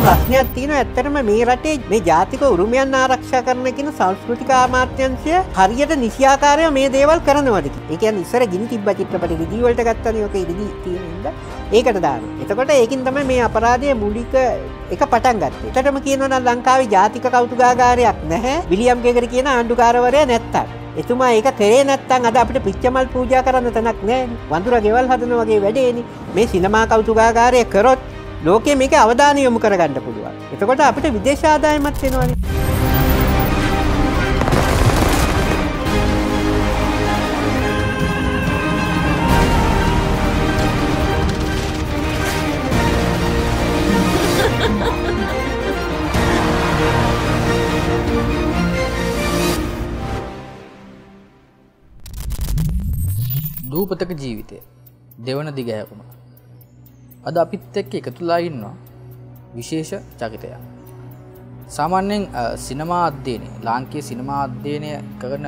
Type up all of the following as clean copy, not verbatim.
ප්‍රශ්නයක් තියෙනවා. ඇත්තටම මේ රටේ මේ ජාතික උරුමයන් ආරක්ෂා කරන කියන සංස්කෘතික අමාත්‍යාංශය හරියට නිසියාකාරව මේ දේවල් කරනවද කියලා. ඒ කියන්නේ ඉස්සර ගිනි තිබ්බ චිත්‍රපට රිදී වලට ගත්තනේ ඔක ඉරිදී තියෙන හින්දා ඒකට දානවා. එතකොට ඒකින් තමයි මේ අපරාධයේ මූලික එක පටන් ගත්තේ. ඇත්තටම කියනවා නම් ලංකාවේ ජාතික කෞතුකාගාරයක් නැහැ. විලියම් ගේගර් කියන ආණ්ඩුකාරවරයා නැත්තම්. එතුමා ඒක කරේ නැත්තම් අද අපිට පිච්චමල් පූජා කරන්න තැනක් නැහැ. වඳුර ගෙවල් හදන වගේ වැඩේනේ. මේ සිනමා කෞතුකාගාරය කරොත් ලෝකයේ මේක අවධානය යොමු කරගන්න පුළුවන්. එතකොට අපිට විදේශ ආදායමත් වෙනවනේ. දූපතක ජීවිතය දෙවන දිගහැරුම. අද අපිත් එක්ක එකතුලා ඉන්නවා විශේෂ චරිතයක්. සාමාන්‍යයෙන් සිනමා අධ්‍යයනය, ලාංකීය සිනමා අධ්‍යයනය කරන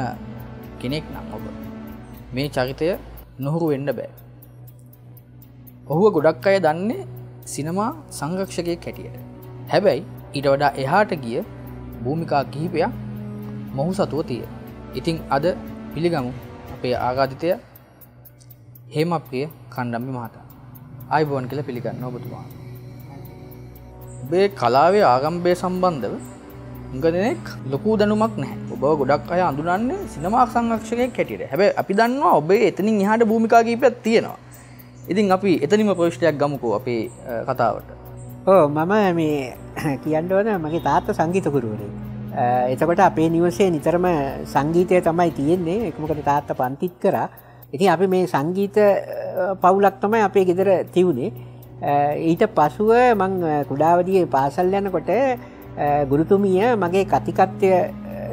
කෙනෙක් නම් ඔබ මේ චරිතය නොහුරු වෙන්න බෑ. ඔහුව ගොඩක් අය දන්නේ සිනමා සංරක්ෂකයෙක් හැටියට. හැබැයි ඊට වඩා එහාට ගිය භූමිකා කිහිපයක් මොහු සතුව තියෙන. ඉතින් අද පිළිගමු අපේ ආරාධිතය හේමප්‍රිය කණ්ඩම්බි මහතා. ආයුබෝවන් කියලා පිළිගන්න ඔබතුමා. ඔබේ කලාවේ ආරම්භය සම්බන්ධව උගදෙනෙක් ලොකු දැනුමක් නැහැ. ඔබව ගොඩක් අය අඳුනන්නේ සිනමා සංරක්ෂකයෙක් හැටියට. හැබැයි අපි දන්නවා ඔබේ එතනින් එහාට භූමිකා කිහිපයක් තියෙනවා. ඉතින් අපි එතනින්ම ප්‍රවිෂ්ටයක් ගමුකෝ අපේ කතාවට. මම මේ කියන්න ඕන මගේ තාත්තා සංගීත ගුරුවරයෙක්. එතකොට අපේ නිවසේ නිතරම සංගීතය තමයි තියෙන්නේ. ඒක මොකද තාත්තා පන්තිත් කරා. ඉතින් අපි මේ සංගීත පවුලක් තමයි අපේ ගෙදර තියුණේ. ඊට පසුව මං කුඩාවදියේ පාසල් යනකොට ගුරුතුමිය මගේ කතිකත්වය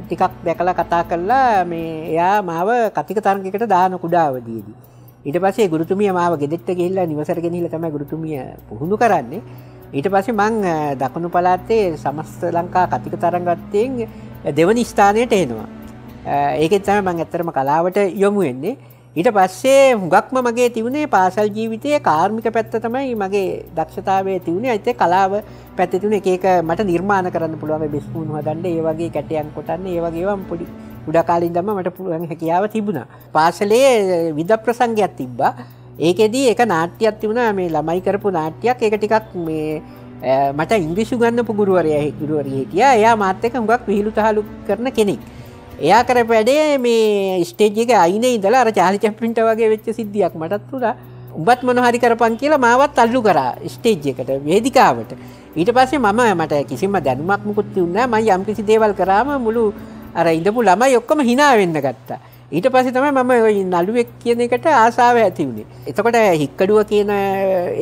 ටිකක් දැකලා කතා කළා මේ එයා මාව කතික තරගයකට දාන කුඩාවදියේදී. ඊට පස්සේ ගුරුතුමිය මාව ගෙදෙට්ට ගිහිල්ලා නිවසට ගෙනහිල්ලා තමයි ගුරුතුමිය පුහුණු කරන්නේ. ඊට පස්සේ මං දකුණු පළාතේ සමස්ත ලංකා කතික තරගයෙන් දෙවනි ස්ථානයට එනවා. ඒකෙන් තමයි මං ඇත්තටම කලාවට යොමු වෙන්නේ. ඊට පස්සේ හුඟක්ම මගේ තිබුණේ පාසල් ජීවිතයේ කාර්මික පැත්ත තමයි මගේ දක්ෂතාවයේ තිබුණේ. ඒත් කලාව පැත්තේ තිබුණේ එක එක මට නිර්මාණ කරන්න පුළුවන් බෙස්පූන් හදන්න, ඒ වගේ කැටයන් කොටන්න, ඒ වගේ ඒවා පොඩි උඩ කාලේ ඉඳන්ම මට පුළුවන් හැකියාව තිබුණා. පාසලේ විද ප්‍රසංගයක් තිබ්බා. ඒකෙදී එක නාට්‍යයක් තිබුණා මේ ළමයි කරපු නාට්‍යයක්. ඒක ටිකක් මේ මට ඉංග්‍රීසි උගන්වපු ගුරුවරයා හිටියා. එයා මාත් එක්ක හුඟක් විහිළු තහළු කරන කෙනෙක්. එයා කරපු වැඩේ මේ ස්ටේජ් එකේ අයිනේ ඉඳලා අර චාලි චැප්ලින්ට වගේ වෙච්ච සිද්ධියක් මටත් උනා. උඹත් මොන හරි කරපන් කියලා මාවත් අල්ලු කරා ස්ටේජ් එකට, වේදිකාවට. ඊට පස්සේ මට කිසිම දැනුමක් මුකුත් තියුණේ නැහැ. මම යම්කිසි දේවල් කරාම මුළු අර ඉඳපු ළමයි ඔක්කොම hina වෙන්න ගත්තා. ඊට පස්සේ තමයි මම ওই නළුවෙක් කියන එකට ආසාව ඇති වුණේ. එතකොට හික්කඩුව කියන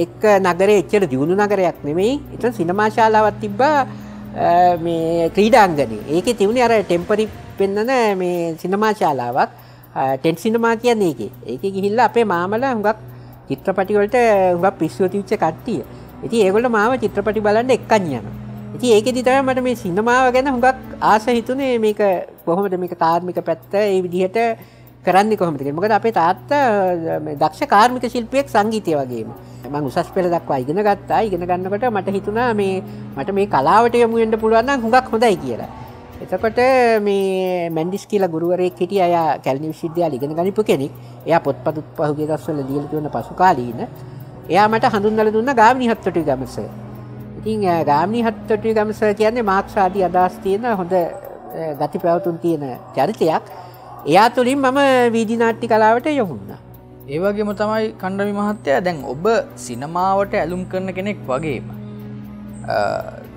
එක නගරේ එච්චර දියුණු නගරයක් නෙමෙයි. එතන සිනමා ශාලාවක් තිබ්බා මේ ක්‍රීඩාංගනේ. ඒකේ තිබුණේ අර ටෙම්පරරි පෙන්නන මේ සිනමා ශාලාවක්. ටෙන්ට් සිනමා කියන්නේ ඒකේ. ඒකේ ගිහිල්ලා අපේ මාමලා හුඟක් චිත්‍රපටි වලට හුඟක් පිස්සුව තියුච්ච කට්ටිය. ඉතින් ඒගොල්ලෝ මාව චිත්‍රපටි බලන්න එක්කන් යනවා. ඉතින් ඒකෙදි තමයි මට මේ සිනමාව ගැන හුඟක් ආස හිතුනේ මේක කොහොමද මේක කාර්මික පැත්ත ඒ විදිහට කරන්නේ කොහොමද කියලා. මොකද අපේ තාත්තා දක්ෂ කාර්මික ශිල්පියෙක් සංගීතය වගේම. මම උසස් පෙළ දක්වා ඉගෙන ගත්තා. ඉගෙන ගන්නකොට මට හිතුණා මට මේ කලාවට යොමු වෙන්න පුළුවන් නම් හුඟක් හොඳයි කියලා. එතකොට මේ මැන්ඩිස් කියලා ගුරුවරයෙක් හිටියා. එයා කැලණි විශ්වවිද්‍යාලේ ඉගෙන ගනිපු කෙනෙක්. එයා පොත්පත් පහුගිය දවස්වල ලියලා තියෙන පසු කාලීන. එයා මට හඳුන්වලා දුන්නා ගාමිණී හත්තොටුවේ ගමස. ඉතින් ගාමිණී හත්තොටුවේ ගමස කියන්නේ මාක්ස් ආදී අදහස් තියෙන හොඳ ගති පැවතුම් තියෙන චරිතයක්. එයා තුලින් මම වීදි නාට්‍ය කලාවට යොමු වුණා. ඒ වගේම තමයි කණ්ඩමි මහත්තයා දැන් ඔබ සිනමාවට ඇලුම් කරන කෙනෙක් වගේම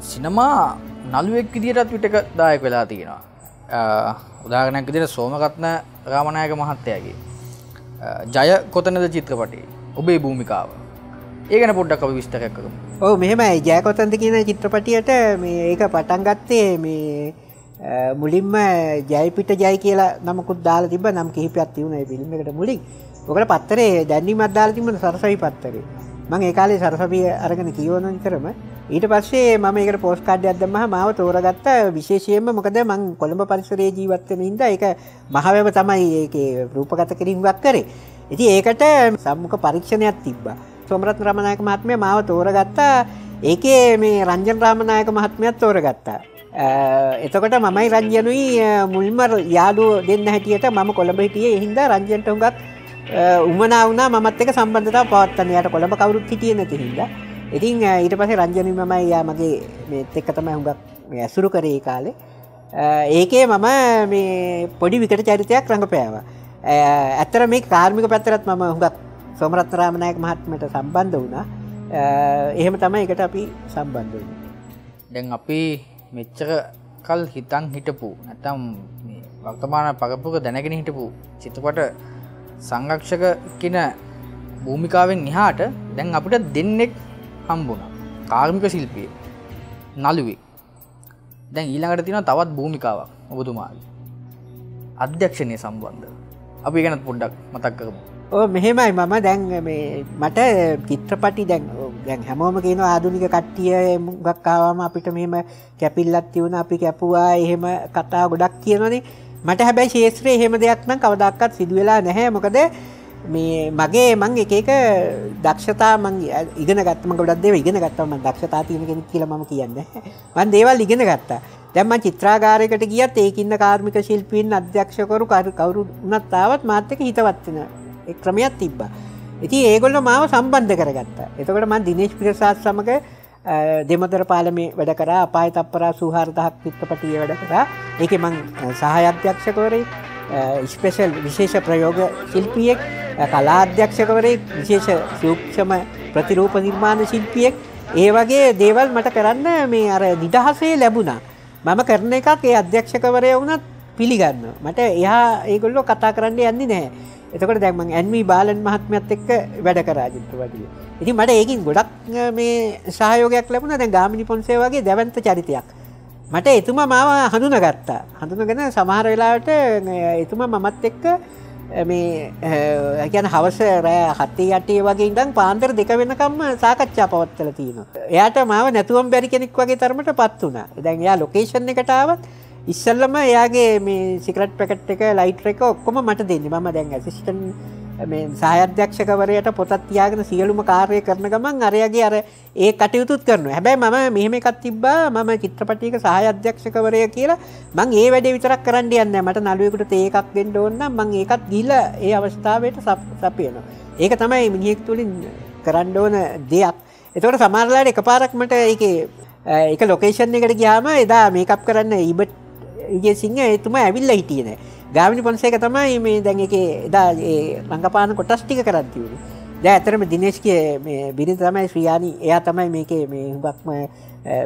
සිනමා නළුවෙක් විදියටත් විටක දායක වෙලා තියෙනවා. උදාහරණයක් විදිහට සෝමරත්න රාමනායක මහත්තයාගේ ජය කොතනද චිත්‍රපටයේ ඔබේ භූමිකාව. ඒ ගැන පොඩ්ඩක් අපි විස්තරයක් කරමු. ඔව් මෙහෙමයි. ජය කොතනද කියන චිත්‍රපටියට ඒක පටන් ගත්තේ මේ මුලින්ම ජයපිට ජය කියලා නමකුත් දාලා තිබ්බ නම් කිහිපයක් තිබුණා ඒ ෆිල්ම් එකට මුලින්. ඔකට පත්තරේ දැන්වීමක් දාලා තිබුණා සරසවි පත්තරේ. මම ඒ කාලේ සරසවි අරගෙන කියවන විතරම ඊට පස්සේ මම ඒකට පෝස්ට් කාඩ් එකක් දැම්මම මාව තෝරගත්ත විශේෂයෙන්ම මොකද මම කොළඹ පරිසරයේ ජීවත් වෙන හින්දා ඒක මහවැව තමයි ඒකේ රූපගත කිරීමක් කරේ. ඉතින් ඒකට සම්මුඛ පරීක්ෂණයක් තිබ්බා. සෝමරත්න රාමනායක මහත්මයා මාව තෝරගත්තා ඒකේ මේ රංජන් රාමනායක මහත්මයත් තෝරගත්තා. එතකොට මමයි රංජනුයි මුල්ම යාළුවෝ දෙන්න හැටියට මම කොළඹ හිටියේ. ඒ හින්දා රංජන්ට හුඟක් උමනා වුණා මමත් එක්ක සම්බන්ධතාව පවත්වන්න. යාට කොළඹ කවුරුත් හිටියේ නැති හින්දා. ඉතින් ඊට පස්සේ රංජනුයි මමයි යා මගේ මේත් එක්ක තමයි හුඟක් ඇසුරු කරේ ඒ කාලේ. ඒකේ මම මේ පොඩි විකට චරිතයක් රඟපෑවා. ඇත්තට මේ කාර්මික පැත්තටත් මම හුඟක් සෝමරත්න රාමනායක මහත්මයාට සම්බන්ධ වුණා. එහෙම තමයි ඒකට අපි සම්බන්ධ වුණේ. දැන් අපි මෙච්චර කල් හිතන් හිටපු නැත්නම් මේ වර්තමාන පරපුර දැනගෙන හිටපු චිත්‍රපට සංරක්ෂක කියන භූමිකාවෙන් එහාට දැන් අපිට දෙන්නෙක් හම්බුණා. කාර්මික ශිල්පියෙක්, නළුවෙක්. දැන් ඊළඟට තියෙනවා තවත් භූමිකාවක් ඔබතුමාගේ. අධ්‍යක්ෂණය සම්බන්ධ. අපි ගැනත් පොඩ්ඩක් මතක් කරමු. මෙහෙමයි මම දැන් මේ මට චිත්‍රපටි දැන් හැමෝම කියන ආධුනික කට්ටිය මුගක් ආවම අපිට මෙහෙම කැපිල්ලක් තියුණා අපි කැපුවා එහෙම කතා ගොඩක් කියනවනේ. මට හැබැයි ශාස්ත්‍රයේ එහෙම දෙයක් නම් කවදාකවත් සිදු වෙලා නැහැ. මොකද මේ මගේ මං එක එක දක්ෂතා මං ඉගෙන ගත්තා. මම ගොඩක් දේවල් ඉගෙන ගත්තා. මම දක්ෂතා තියෙන කෙනෙක් කියලා මම කියන්නේ නැහැ. මම දේවල් ඉගෙන ගත්තා. දැන් මම චිත්‍රාගාරයකට ගියත් ඒකින්න කාර්මික ශිල්පීන් අධ්‍යක්ෂකවරු කවුරු වුණත් ආවත් මාත් එක්ක හිතවත් වෙන ඒ ක්‍රමයක් තිබ්බා. ඉතින් ඒගොල්ලෝ මාව සම්බන්ධ කරගත්තා. එතකොට මම දිනේෂ් පිරසාත් සමග දෙමතර පාලමේ වැඩ කරා. අපාය තප්පරා 84000ක් චිත්‍රපටියේ වැඩ කරා. ඒකේ මම සහාය අධ්‍යක්ෂකවරයෙක්, ස්පෙෂල් විශේෂ ප්‍රයෝග ශිල්පියෙක්, කලා අධ්‍යක්ෂකවරයෙක්, විශේෂ සූක්ෂම ප්‍රතිරූප නිර්මාණ ශිල්පියෙක්. ඒ වගේ දේවල් මට කරන්න මේ අර නිදහසේ ලැබුණා. මම කරන එකක් ඒ අධ්‍යක්ෂකවරයා වුණත් පිළිගන්නවා. මට එහා ඒගොල්ලෝ කතා කරන්න යන්නේ නැහැ. එතකොට දැන් මම එන්.වී. බාලන් මහත්මයාත් එක්ක වැඩ කරා චිත්‍රපටියේ. ඉතින් මට ඒකින් ගොඩක් මේ සහයෝගයක් ලැබුණා. දැන් ගාමිණී පොන්සේ වගේ දැවැන්ත චරිතයක්. මට එතුමා මාව හඳුනාගත්තා. හඳුනාගෙන සමහර වෙලාවට එතුමා මමත් එක්ක මේ කියන්නේ හවස රෑ 7:00 වගේ ඉඳන් පාන්දර 2 වෙනකම්ම සාකච්ඡා පවත්වලා තියෙනවා. එයාට මාව නැතුවම බැරි කෙනෙක් වගේ තරමටපත් වුණා. දැන් එයා ලොකේෂන් එකට ආවත් ඉස්සෙල්ලම එයාගේ මේ සිගරට් පැකට් එක ලයිටර් එක ඔක්කොම මට දෙන්නේ. මම දැන් ඇසිස්ටන්ට් මේ සහාය අධ්‍යක්ෂකවරයාට පොතක් තියාගෙන සියලුම කාර්ය කරන ගමන් අරයාගේ අර ඒ කටයුතුත් කරනවා. හැබැයි මම මෙහෙම එකක් තිබ්බා මම චිත්‍රපටයක සහාය අධ්‍යක්ෂකවරයා කියලා මම ඒ වැඩේ විතරක් කරන්න යන්නේ නැහැ. මට නළුවෙකුට තේ එකක් දෙන්න ඕන නම් මම ඒකත් ගිහලා ඒ අවස්ථාවට සපයනවා. ඒක තමයි මිනිහෙක් තුලින් කරන්න ඕන දෙයක්. ඒතකොට සමහර වෙලාවට එකපාරක් මට ඒකේ ඒක ලොකේෂන් එකට ගියාම එදා මේකප් කරන්න ඉබට් විජේසිංහ එතුමා ඇවිල්ලා හිටියේ නෑ. ගාමිණී පොන්සේක තමයි මේ දැන් ඒකේ එදා ඒ රංගපාන කොටස් ටික කරන් තියුනේ. දැන් ඇත්තටම දිනේෂ්ගේ මේ බිරිඳ තමයි ශ්‍රියානි. එයා තමයි මේකේ මේ හුඟක්ම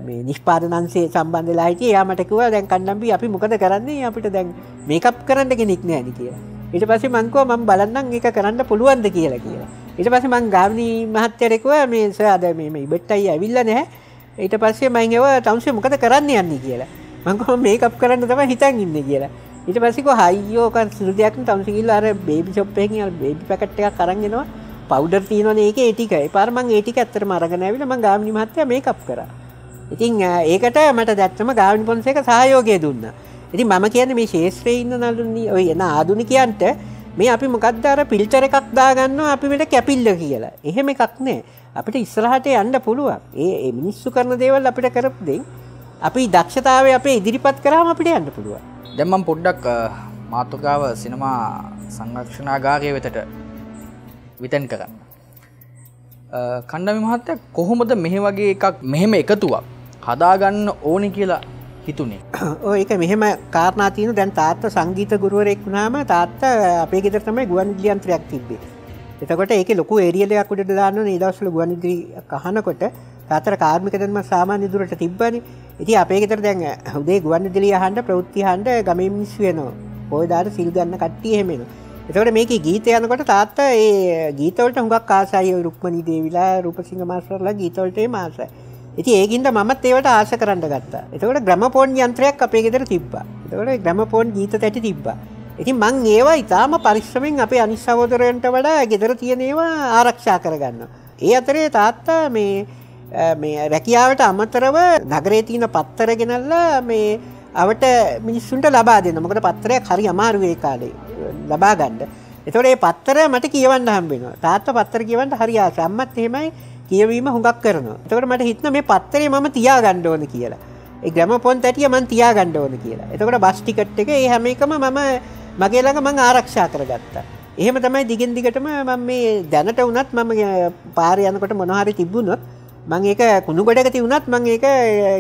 මේ නිෂ්පාදන අංශයේ සම්බන්ධ වෙලා හිටියේ. එයා මට කිව්වා දැන් කණ්ඩම්බි අපි මොකද කරන්නේ? අපිට දැන් මේකප් කරන්න කෙනෙක් නෑ නේ කියලා. ඊට පස්සේ මං කිව්වා මම බලන්නම් ඒක කරන්න පුළුවන්ද කියලා. ඊට පස්සේ මං ගාමිණී මහත්තයාට කිව්වා මේ සර් අද මේ ඉබට් අයියා ඇවිල්ලා නැහැ. ඊට පස්සේ මම ඒවා තවුන්සේ මොකද කරන්න යන්නේ කියලා. මං කිව්වා මේකප් කරන්න තමයි හිතන් ඉන්නේ කියලා. ඊට පස්සේ කිව්වා හයියෝ කන් සුළු දෙයක් නේ තවුන්සේ ගිහලා අර බේබි ෂොප් එකකින් අර බේබි පැකට් එකක් අරන් එනවා. පවුඩර් තියෙනවනේ ඒකේ ඒ ටික. ඒ පාර මං ඒ ටික ඇත්තටම අරගෙන ආවිලා මං ගාමිණී මහත්තයා මේකප් කරා. ඉතින් ඒකට මට දැත්තම ගාමිණී පොන්සේක සහයෝගය දුන්නා. ඉතින් මම කියන්නේ මේ ශාස්ත්‍රයේ ඉන්න නළුනි ඔය එන ආදුනිකයන්ට මේ අපි මොකක්ද අර ෆිල්ටර් එකක් දාගන්නවා අපි මෙතන කැපිල්ල කියලා. එහෙම එකක් නෑ. අපිට ඉස්සරහට යන්න පුළුවන්. ඒ මිනිස්සු කරන දේවල් අපිට කරපු දෙයින් අපි දක්ෂතාවය අපේ ඉදිරිපත් කරාම අපිට යන්න පුළුවන්. දැන් මම පොඩ්ඩක් මාතෘකාව සිනමා සංරක්ෂණාගාරය වෙතට විතන් කරන්න. කණ්ඩායම මහත්තයා කොහොමද මෙහෙ වගේ එකක් මෙහෙම එකතුවක් හදාගන්න ඕනි කියලා හිතුනේ? ඔය ඒක මෙහෙම කාරණා තියෙන. දැන් තාත්තා සංගීත ගුරුවරයෙක් වුණාම තාත්තා අපේ ගෙදර තමයි ගුවන්විදුලි යන්ත්‍රයක් තිබ්බේ. එතකොට ඒකේ ලොකු ඒරියල් එකක් උඩට දාන්න ඕනේ. ඒ දවස්වල ගුවන්විදුලි අහනකොට තාත්තට කාර්මික දැන්ම සාමාන්‍ය දුරට තිබ්බනේ. ඉතින් අපේ ගෙදර දැන් උදේ ගුවන්විදුලි අහන්න ප්‍රවෘත්ති අහන්න ගමේ මිනිස්සු වෙනවා. ඔය දාට සිල් ගන්න කට්ටිය එහෙම එනවා. එතකොට මේකේ ගීත යනකොට තාත්තා ඒ ගීත වලට හුඟක් ආසයි. ඔය රුක්මනී දේවිලා රූපසිංහ මාස්ටර්ලා ගීත වලට ඒම ආසයි. ඉතින් ඒකින්ද මමත් ඒවට ආශ කරන්න ගත්තා. එතකොට ග්‍රැමෆෝන් යන්ත්‍රයක් අපේ ගෙදර තිබ්බා. එතකොට ග්‍රැමෆෝන් ගීත තැටි තිබ්බා. ඉතින් මං ඒවා ඊටාම පරිස්සමෙන් අපේ අනිත් සහෝදරයන්ට වඩා ගෙදර තියෙන ඒවා ආරක්ෂා කරගන්නවා. ඒ අතරේ තාත්තා මේ රැකියාවට අමතරව නගරේ තියෙන පත්තර ගෙනල්ලා මේ අවට මිනිස්සුන්ට ලබා දෙනවා. මොකද පත්තරයක් හරි අමාරු ඒ කාලේ ලබා ගන්න. ඒතකොට මේ පත්තර මට කියවන්න හම්බ වෙනවා. තාත්තා පත්තර කියවන්න හරි ආසයි. අම්මත් එහෙමයි කියවීම හුඟක් කරනවා. එතකොට මට හිතෙනවා මේ පත්තරේ මම තියාගන්න ඕන කියලා. ඒ ග්‍රැමෆෝන් තැටිය මම තියාගන්න ඕන කියලා. එතකොට බස් ටිකට් එක ඒ හැම එකම මම මගේ ළඟ මම ආරක්ෂා කරගත්තා. එහෙම තමයි දිගින් දිගටම මම මේ දැනට වුණත් මම පාරේ යනකොට මොන හරි තිබුණොත් මම ඒක කුණු ගොඩක තියුණත් මම ඒක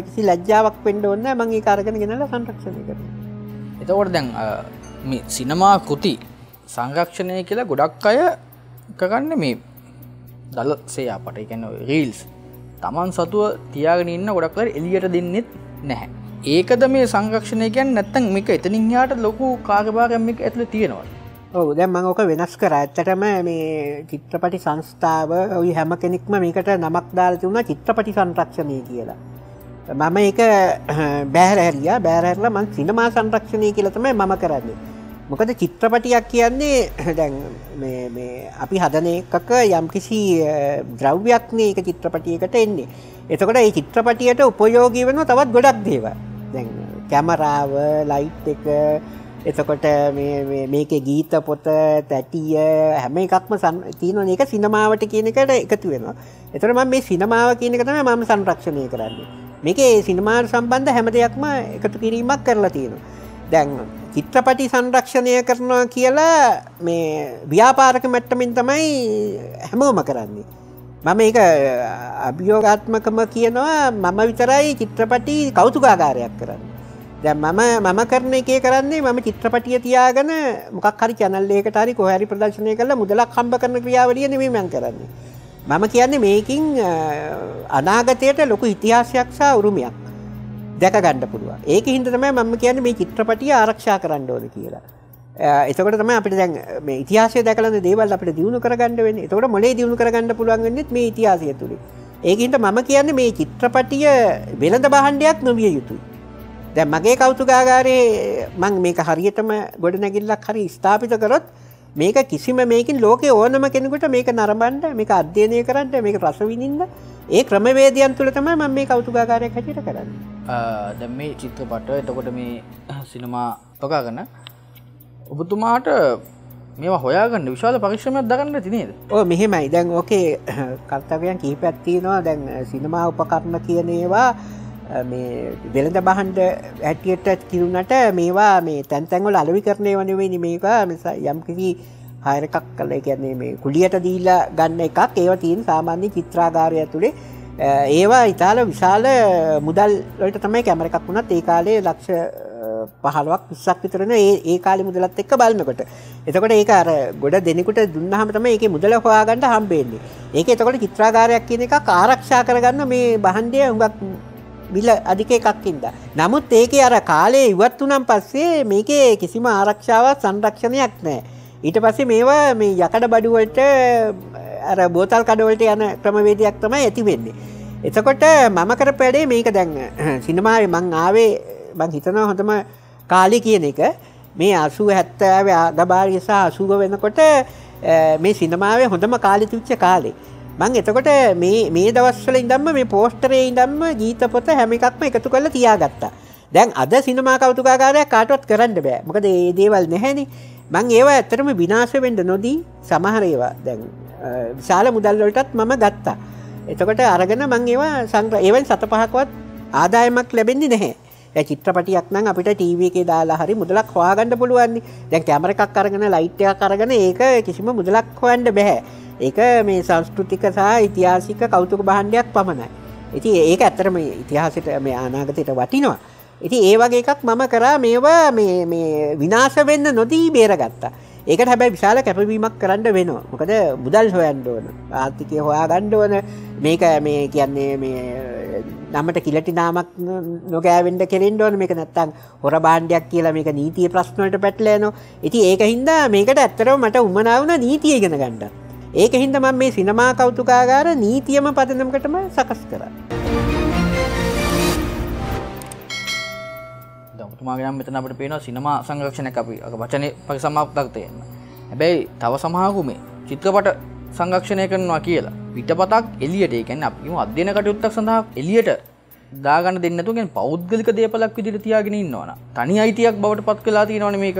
කිසි ලැජ්ජාවක් වෙන්න ඕනේ නැහැ. මම ඒක අරගෙන ගෙනල්ලා සංරක්ෂණය කරනවා. එතකොට දැන් මේ සිනමා කෘති සංරක්ෂණය කියලා ගොඩක් අය කරන්නේ මේ දලසේ අපට ඒ කියන්නේ රීල්ස් Taman සතුව තියාගෙන ඉන්න ගොඩක් අය එළියට දෙන්නෙත් නැහැ. ඒකද මේ සංරක්ෂණය කියන්නේ නැත්තම් මේක එතනින් යාට ලොකු කාර්යභාරයක් මේක ඇතුලේ තියෙනවා. ඔව් දැන් මම ඔක වෙනස් කරා. ඇත්තටම මේ චිත්‍රපටි සංස්ථාව ওই හැම කෙනෙක්ම මේකට නමක් දාලා තිබුණා චිත්‍රපටි සංරක්ෂණය කියලා. මම ඒක බෑර හැරිලා මම සිනමා සංරක්ෂණය කියලා තමයි මම කරන්නේ. මොකද චිත්‍රපටියක් කියන්නේ දැන් මේ අපි හදන එකක යම්කිසි ද්‍රව්‍යයක් නේ ඒක චිත්‍රපටියකට එන්නේ. එතකොට මේ චිත්‍රපටියට උපයෝගී වෙන තවත් ගොඩක් දේවල්. දැන් කැමරාව, ලයිට් එක, එතකොට මේකේ ගීත පොත, තැටිය හැම එකක්ම තියෙනවනේ. ඒක සිනමාවට කියන එකට එකතු වෙනවා. එතකොට මම මේ සිනමාව කියන එක තමයි මම සංරක්ෂණය කරන්නේ. මේකේ සිනමාවට සම්බන්ධ හැම දෙයක්ම එකතු කිරීමක් කරලා තියෙනවා. දැන් චිත්‍රපටි සංරක්ෂණය කරනවා කියලා මේ ව්‍යාපාරික මට්ටමින් තමයි හැමෝම කරන්නේ. මම ඒක අභියෝගාත්මකව කියනවා මම විතරයි චිත්‍රපටි කෞතුකාගාරයක් කරන්නේ. දැන් මම කරන එකේ කරන්නේ මම චිත්‍රපටිය තියාගෙන මොකක් හරි channel එකකට හරි කොහේ හරි ප්‍රදර්ශනය කරලා මුදලක් හම්බ කරන ක්‍රියාවලිය නෙමෙයි මම කරන්නේ. මම කියන්නේ මේකින් අනාගතයට ලොකු ඉතිහාසයක් සහ උරුමයක් දැක ගන්න පුළුවන්. ඒකෙන් හින්දා තමයි මම කියන්නේ මේ චිත්‍රපටිය ආරක්ෂා කරන්න ඕනේ කියලා. එතකොට තමයි අපිට දැන් මේ ඉතිහාසය දැකලා දේවල් අපිට දිනු කරගන්න වෙන්නේ. එතකොට මොලේ දිනු කරගන්න පුළුවන් වෙන්නේ මේ ඉතිහාසය තුලින්. ඒකෙන් හින්දා මම කියන්නේ මේ චිත්‍රපටිය වෙළඳ භාණ්ඩයක් නොවිය යුතුයි. දැන් මගේ කෞතුකාගාරයේ මම මේක හරියටම ගොඩනැගිල්ලක් හරි ස්ථාපිත කරොත් මේක කිසිම මේකින් ලෝකේ ඕනම කෙනෙකුට මේක නරඹන්න, මේක අධ්‍යයනය කරන්න, මේක රස විඳින්න ඒ ක්‍රමවේදයන් තුල තමයි මම මේ කෞතුකාගාරයක් හැටියට කරන්නේ. දැන් මේ චිත්‍රපට එතකොට මේ සිනමා ප්‍රකාශන ඔබතුමාට මේවා හොයාගන්න විශාල පරිශ්‍රමයක් දරන්න ඇති නේද? ඔව් මෙහෙමයි. දැන් ඕකේ කර්තව්‍යයන් කිහිපයක් තියෙනවා. දැන් සිනමා උපකරණ කියන ඒවා මේ වෙළඳ භාණ්ඩ හැටියට කිරුණට මේවා මේ තැන් තැන් වල අලෙවිකරණය නෙවෙයි මේවා යම්කිසි හයර් එකක් කළා. ඒ කියන්නේ මේ කුලියට දීලා ගන්න එකක්. ඒවා තියෙන සාමාන්‍ය චිත්‍රාගාරය ඇතුලේ ඒවා ඉතාල විශාල මුදල් වලට තමයි කැමර එකක් වුණත් ඒ කාලේ ලක්ෂ 15ක් 20ක් විතරන ඒ කාලේ මුදලත් එක්ක බලනකොට. එතකොට ඒක අර ගොඩ දෙනෙකුට දුන්නාම තමයි ඒකේ මුදල හොයාගන්න හම්බෙන්නේ. ඒකේ එතකොට චිත්‍රාගාරයක් කියන එකක් ආරක්ෂා කරගන්න මේ භාණ්ඩය හුඟක් බිල අධික එකක් ඉඳලා. නමුත් ඒකේ අර කාලේ ඉවත් වුණාන් පස්සේ මේකේ කිසිම ආරක්ෂාවක් සංරක්ෂණයක් නැහැ. ඊට පස්සේ මේවා මේ යකඩ බඩු වලට අර බෝතල් කඩ වලට යන ක්‍රමවේදයක් තමයි ඇති වෙන්නේ. එතකොට මම කරපැඩේ මේක දැන් සිනමාවේ මං ආවේ මං හිතනවා හොඳම කාලේ කියන එක මේ 80 70 ගබාරිය සහ 80 වෙනකොට මේ සිනමාවේ හොඳම කාලේ තිබිච්ච කාලේ. මං එතකොට මේ දවස්වල ඉඳන්ම මේ පෝස්ටරේ ඉඳන්ම ගීත පොත හැම එකක්ම එකතු කරලා තියාගත්තා. දැන් අද සිනමා කෞතුකාගාරයක් කාටවත් කරන්න බෑ. මොකද මේ දේවල් නැහැනේ. මං ඒවා ඇත්තටම විනාශ වෙන්න නොදී සමහර ඒවා දැන් විශාල මුදල් වලටත් මම ගත්තා. එතකොට අරගෙන මං ඒවා ඒවෙන් 7-5කවත් ආදායමක් ලැබෙන්නේ නැහැ. දැන් චිත්‍රපටියක් නම් අපිට ටීවී එකේ දාලා හරි මුදලක් හොයාගන්න පුළුවන් නේ. දැන් කැමර එකක් අරගෙන ලයිට් එකක් අරගෙන ඒක කිසිම මුදලක් හොයන්න බෑ. ඒක මේ සංස්කෘතික සහ ඓතිහාසික කෞතුක භාණ්ඩයක් පමණයි. ඉතින් ඒක ඇත්තටම ඉතිහාසයට මේ අනාගතයට වටිනවා. ඉතින් ඒ වගේ එකක් මම කරා මේවා මේ විනාශ වෙන්න නොදී බේරගත්තා. ඒකට හැබැයි විශාල කැපවීමක් කරන්න වෙනවා. මොකද මුදල් හොයන්න ඕන. ආර්ථිකය හොයාගන්න ඕන. මේක මේ කියන්නේ මේ නමට කිලටි නාමක් නොගෑවෙන්න කෙරෙන්න ඕන. මේක නැත්තම් හොර භාණ්ඩයක් කියලා මේක නීතිය ප්‍රශ්න වලට පැටලලා යනවා. ඉතින් ඒක හින්දා මේකට ඇත්තටම මට උමනා වුණා නීතිය ඉගෙන ගන්න. ඒක හින්දා මම මේ සිනමා කෞතුකාගාර නීතියම පදනමකටම සකස් කරා. ඔබතුමාගේ නම් මෙතන අපිට පේනවා සිනමා සංරක්ෂණයක් අපි වචනේ පරිසමාප්තක් තියෙන. හැබැයි තව සමහරු මේ චිත්‍රපට සංරක්ෂණය කරනවා කියලා පිටපතක් එළියට ඒ කියන්නේ අපි අධ්‍යයන කටයුත්තක් සඳහා එළියට දාගන්න දෙන්නේ නැතුව කියන්නේ පෞද්ගලික දේපලක් විදිහට තියාගෙන ඉන්නවනම් තනි අයිතියක් බවට පත් වෙලා තියෙනවනේ මේක.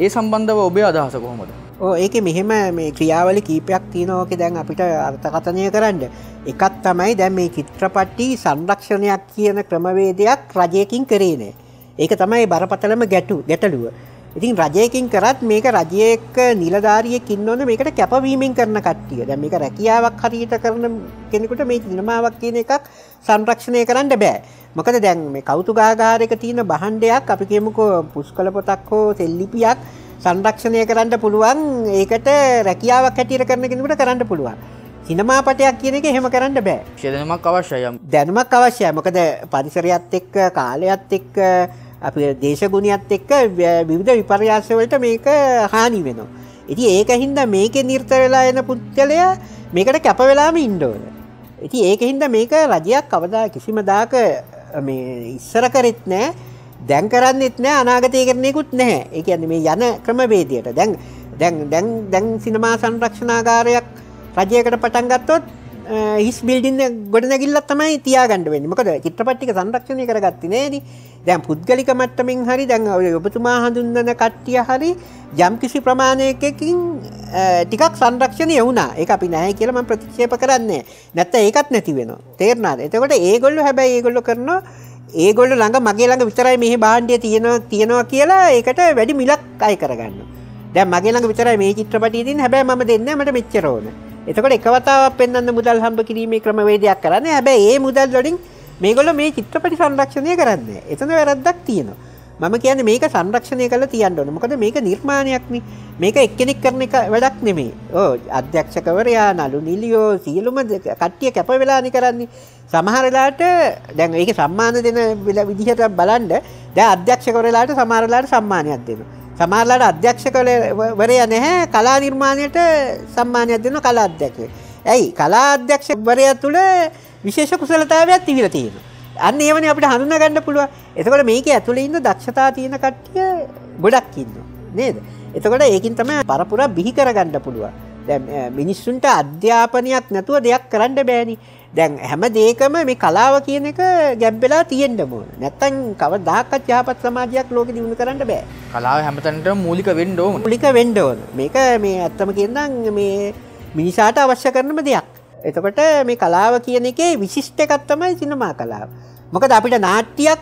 ඒ සම්බන්ධව ඔබේ අදහස කොහොමද? ඒක මෙහෙම මේ ක්‍රියාවලි කීපයක් තියෙනවාක දැන් අපිට අර්ථකථනය කරන්න. එකක් තමයි දැන් මේ චිත්‍රපටි සංරක්ෂණයක් කියන ක්‍රමවේදයක් රජයකින් කරේ නෑ. ඒක තමයි බරපතලම ගැටලුව. ඉතින් රජයකින් කරත් මේක රජයක නිලධාරියෙක් ඉන්නවනේ මේකට කැපවීමෙන් කරන කට්ටිය. දැන් මේක රැකියාවක් හරියට කරන කෙනෙකුට මේ සිනමාවක් කියන එකක් සංරක්ෂණය කරන්න බෑ. මොකද දැන් මේ කෞතුකාගාරයක තියෙන භාණ්ඩයක් අපි කියමුකෝ පුස්කොළ පොතක් හෝ සෙල්ලිපියක් සංරක්ෂණය කරන්න පුළුවන්. ඒකට රැකියාවක් හැටියට කරන කෙනෙකුට කරන්න පුළුවන්. සිනමාපටයක් කියන එක එහෙම කරන්න බෑ. දැනුමක් අවශ්‍යයි. දැනුමක් අවශ්‍යයි. මොකද පරිසරයත් එක්ක කාලයත් එක්ක අපි දේශගුණයත් එක්ක විවිධ විපර්යාස වලට මේක හානි වෙනවා. ඉතින් ඒක හින්දා මේකේ නිරත වෙලා එන පුද්ගලයා මේකට කැප වෙලාම ඉන්න ඕන. ඉතින් ඒක හින්දා මේක රජයක් කවදා කිසිම දාක මේ ඉස්සර කරෙත් නැහැ. දැන් කරන්නෙත් නැහැ, අනාගතේ කරන්නෙකුත් නැහැ. ඒ කියන්නේ මේ යන ක්‍රමවේදයට දැන් සිනමා සංරක්ෂණාගාරයක් රජයකට පටන් ගත්තොත් හිස් බිල්ඩින් ගොඩනැගිල්ලක් තමයි තියාගන්න වෙන්නේ. මොකද චිත්‍රපට ටික සංරක්ෂණය කරගත්තේ නෑනේ. දැන් පුද්ගලික මට්ටමින් හරි දැන් ඔබතුමා හඳුන්වන කට්ටිය හරි යම්කිසි ප්‍රමාණයකින් ටිකක් සංරක්ෂණය වුණා. ඒක අපි නැහැ කියලා මම ප්‍රතික්ෂේප කරන්නේ. නැත්නම් ඒකත් නැති වෙනවා. තේරුණාද? එතකොට ඒගොල්ලෝ හැබැයි ඒගොල්ලෝ කරනවා ඒගොල්ලෝ ළඟ මගේ ළඟ විතරයි මේ භාණ්ඩය තියෙනවා කියලා ඒකට වැඩි මිලක් අය කරගන්නවා. දැන් මගේ ළඟ විතරයි මේ චිත්‍රපටිය තියෙන්නේ. හැබැයි මම දෙන්නේ මට මෙච්චර ඕන. එතකොට එක වතාවක් පෙන්වන්න මුදල් හම්බ කිරීමේ ක්‍රමවේදයක් කරන්නේ. හැබැයි ඒ මුදල් වලින් මේගොල්ලෝ මේ චිත්‍රපටි සංරක්ෂණය කරන්නේ. එතන වැරද්දක් තියෙනවා. මම කියන්නේ මේක සංරක්ෂණය කරලා තියන්න ඕනේ. මොකද මේක නිර්මාණයක්නේ. මේක එක්කෙනෙක් කරන එක වැඩක් නෙමෙයි. අධ්‍යක්ෂකවරයා, නළු නිලියෝ සියලුම කට්ටිය කැප වෙලානේ කරන්නේ. සමහර වෙලාවට දැන් ඒක සම්මාන දෙන විදිහට බලන්න දැන් අධ්‍යක්ෂකවරයාට සමහර වෙලාවට සම්මානයක් දෙනවා. සමහරලාට අධ්‍යක්ෂකවරයා නැහැ කලා නිර්මාණයට සම්මානයක් දෙනවා කලා අධ්‍යක්ෂකය. ඇයි? කලා අධ්‍යක්ෂකවරයා තුල විශේෂ කුසලතාවයක් තිබිලා තියෙනවා. අන්න ඒවනේ අපිට හඳුනා ගන්න පුළුවන්. එතකොට මේකේ ඇතුලේ ඉන්න දක්ෂතා තියෙන කට්ටිය ගොඩක් ඉන්නවා. නේද? එතකොට ඒකින් තමයි පරපුර බිහි කරගන්න පුළුවන්. දැන් මිනිස්සුන්ට අධ්‍යාපනයක් නැතුව දෙයක් කරන්න බෑනේ. දැන් හැම දෙයකම මේ කලාව කියන එක ගැබ් වෙලා තියෙන්න ඕන. නැත්තම් කවදාකවත් යහපත් සමාජයක් ලෝකෙ දිනු කරන්න බෑ. කලාව හැමතැනටම මූලික වෙන්න ඕන. මූලික වෙන්න ඕන. මේක මේ ඇත්තම කියනනම් මේ මිනිසාට අවශ්‍ය කරනම දෙයක්. එතකොට මේ කලාව කියන එකේ විශිෂ්ට එකක් තමයි සිනමා කලාව. මොකද අපිට නාට්‍යයක්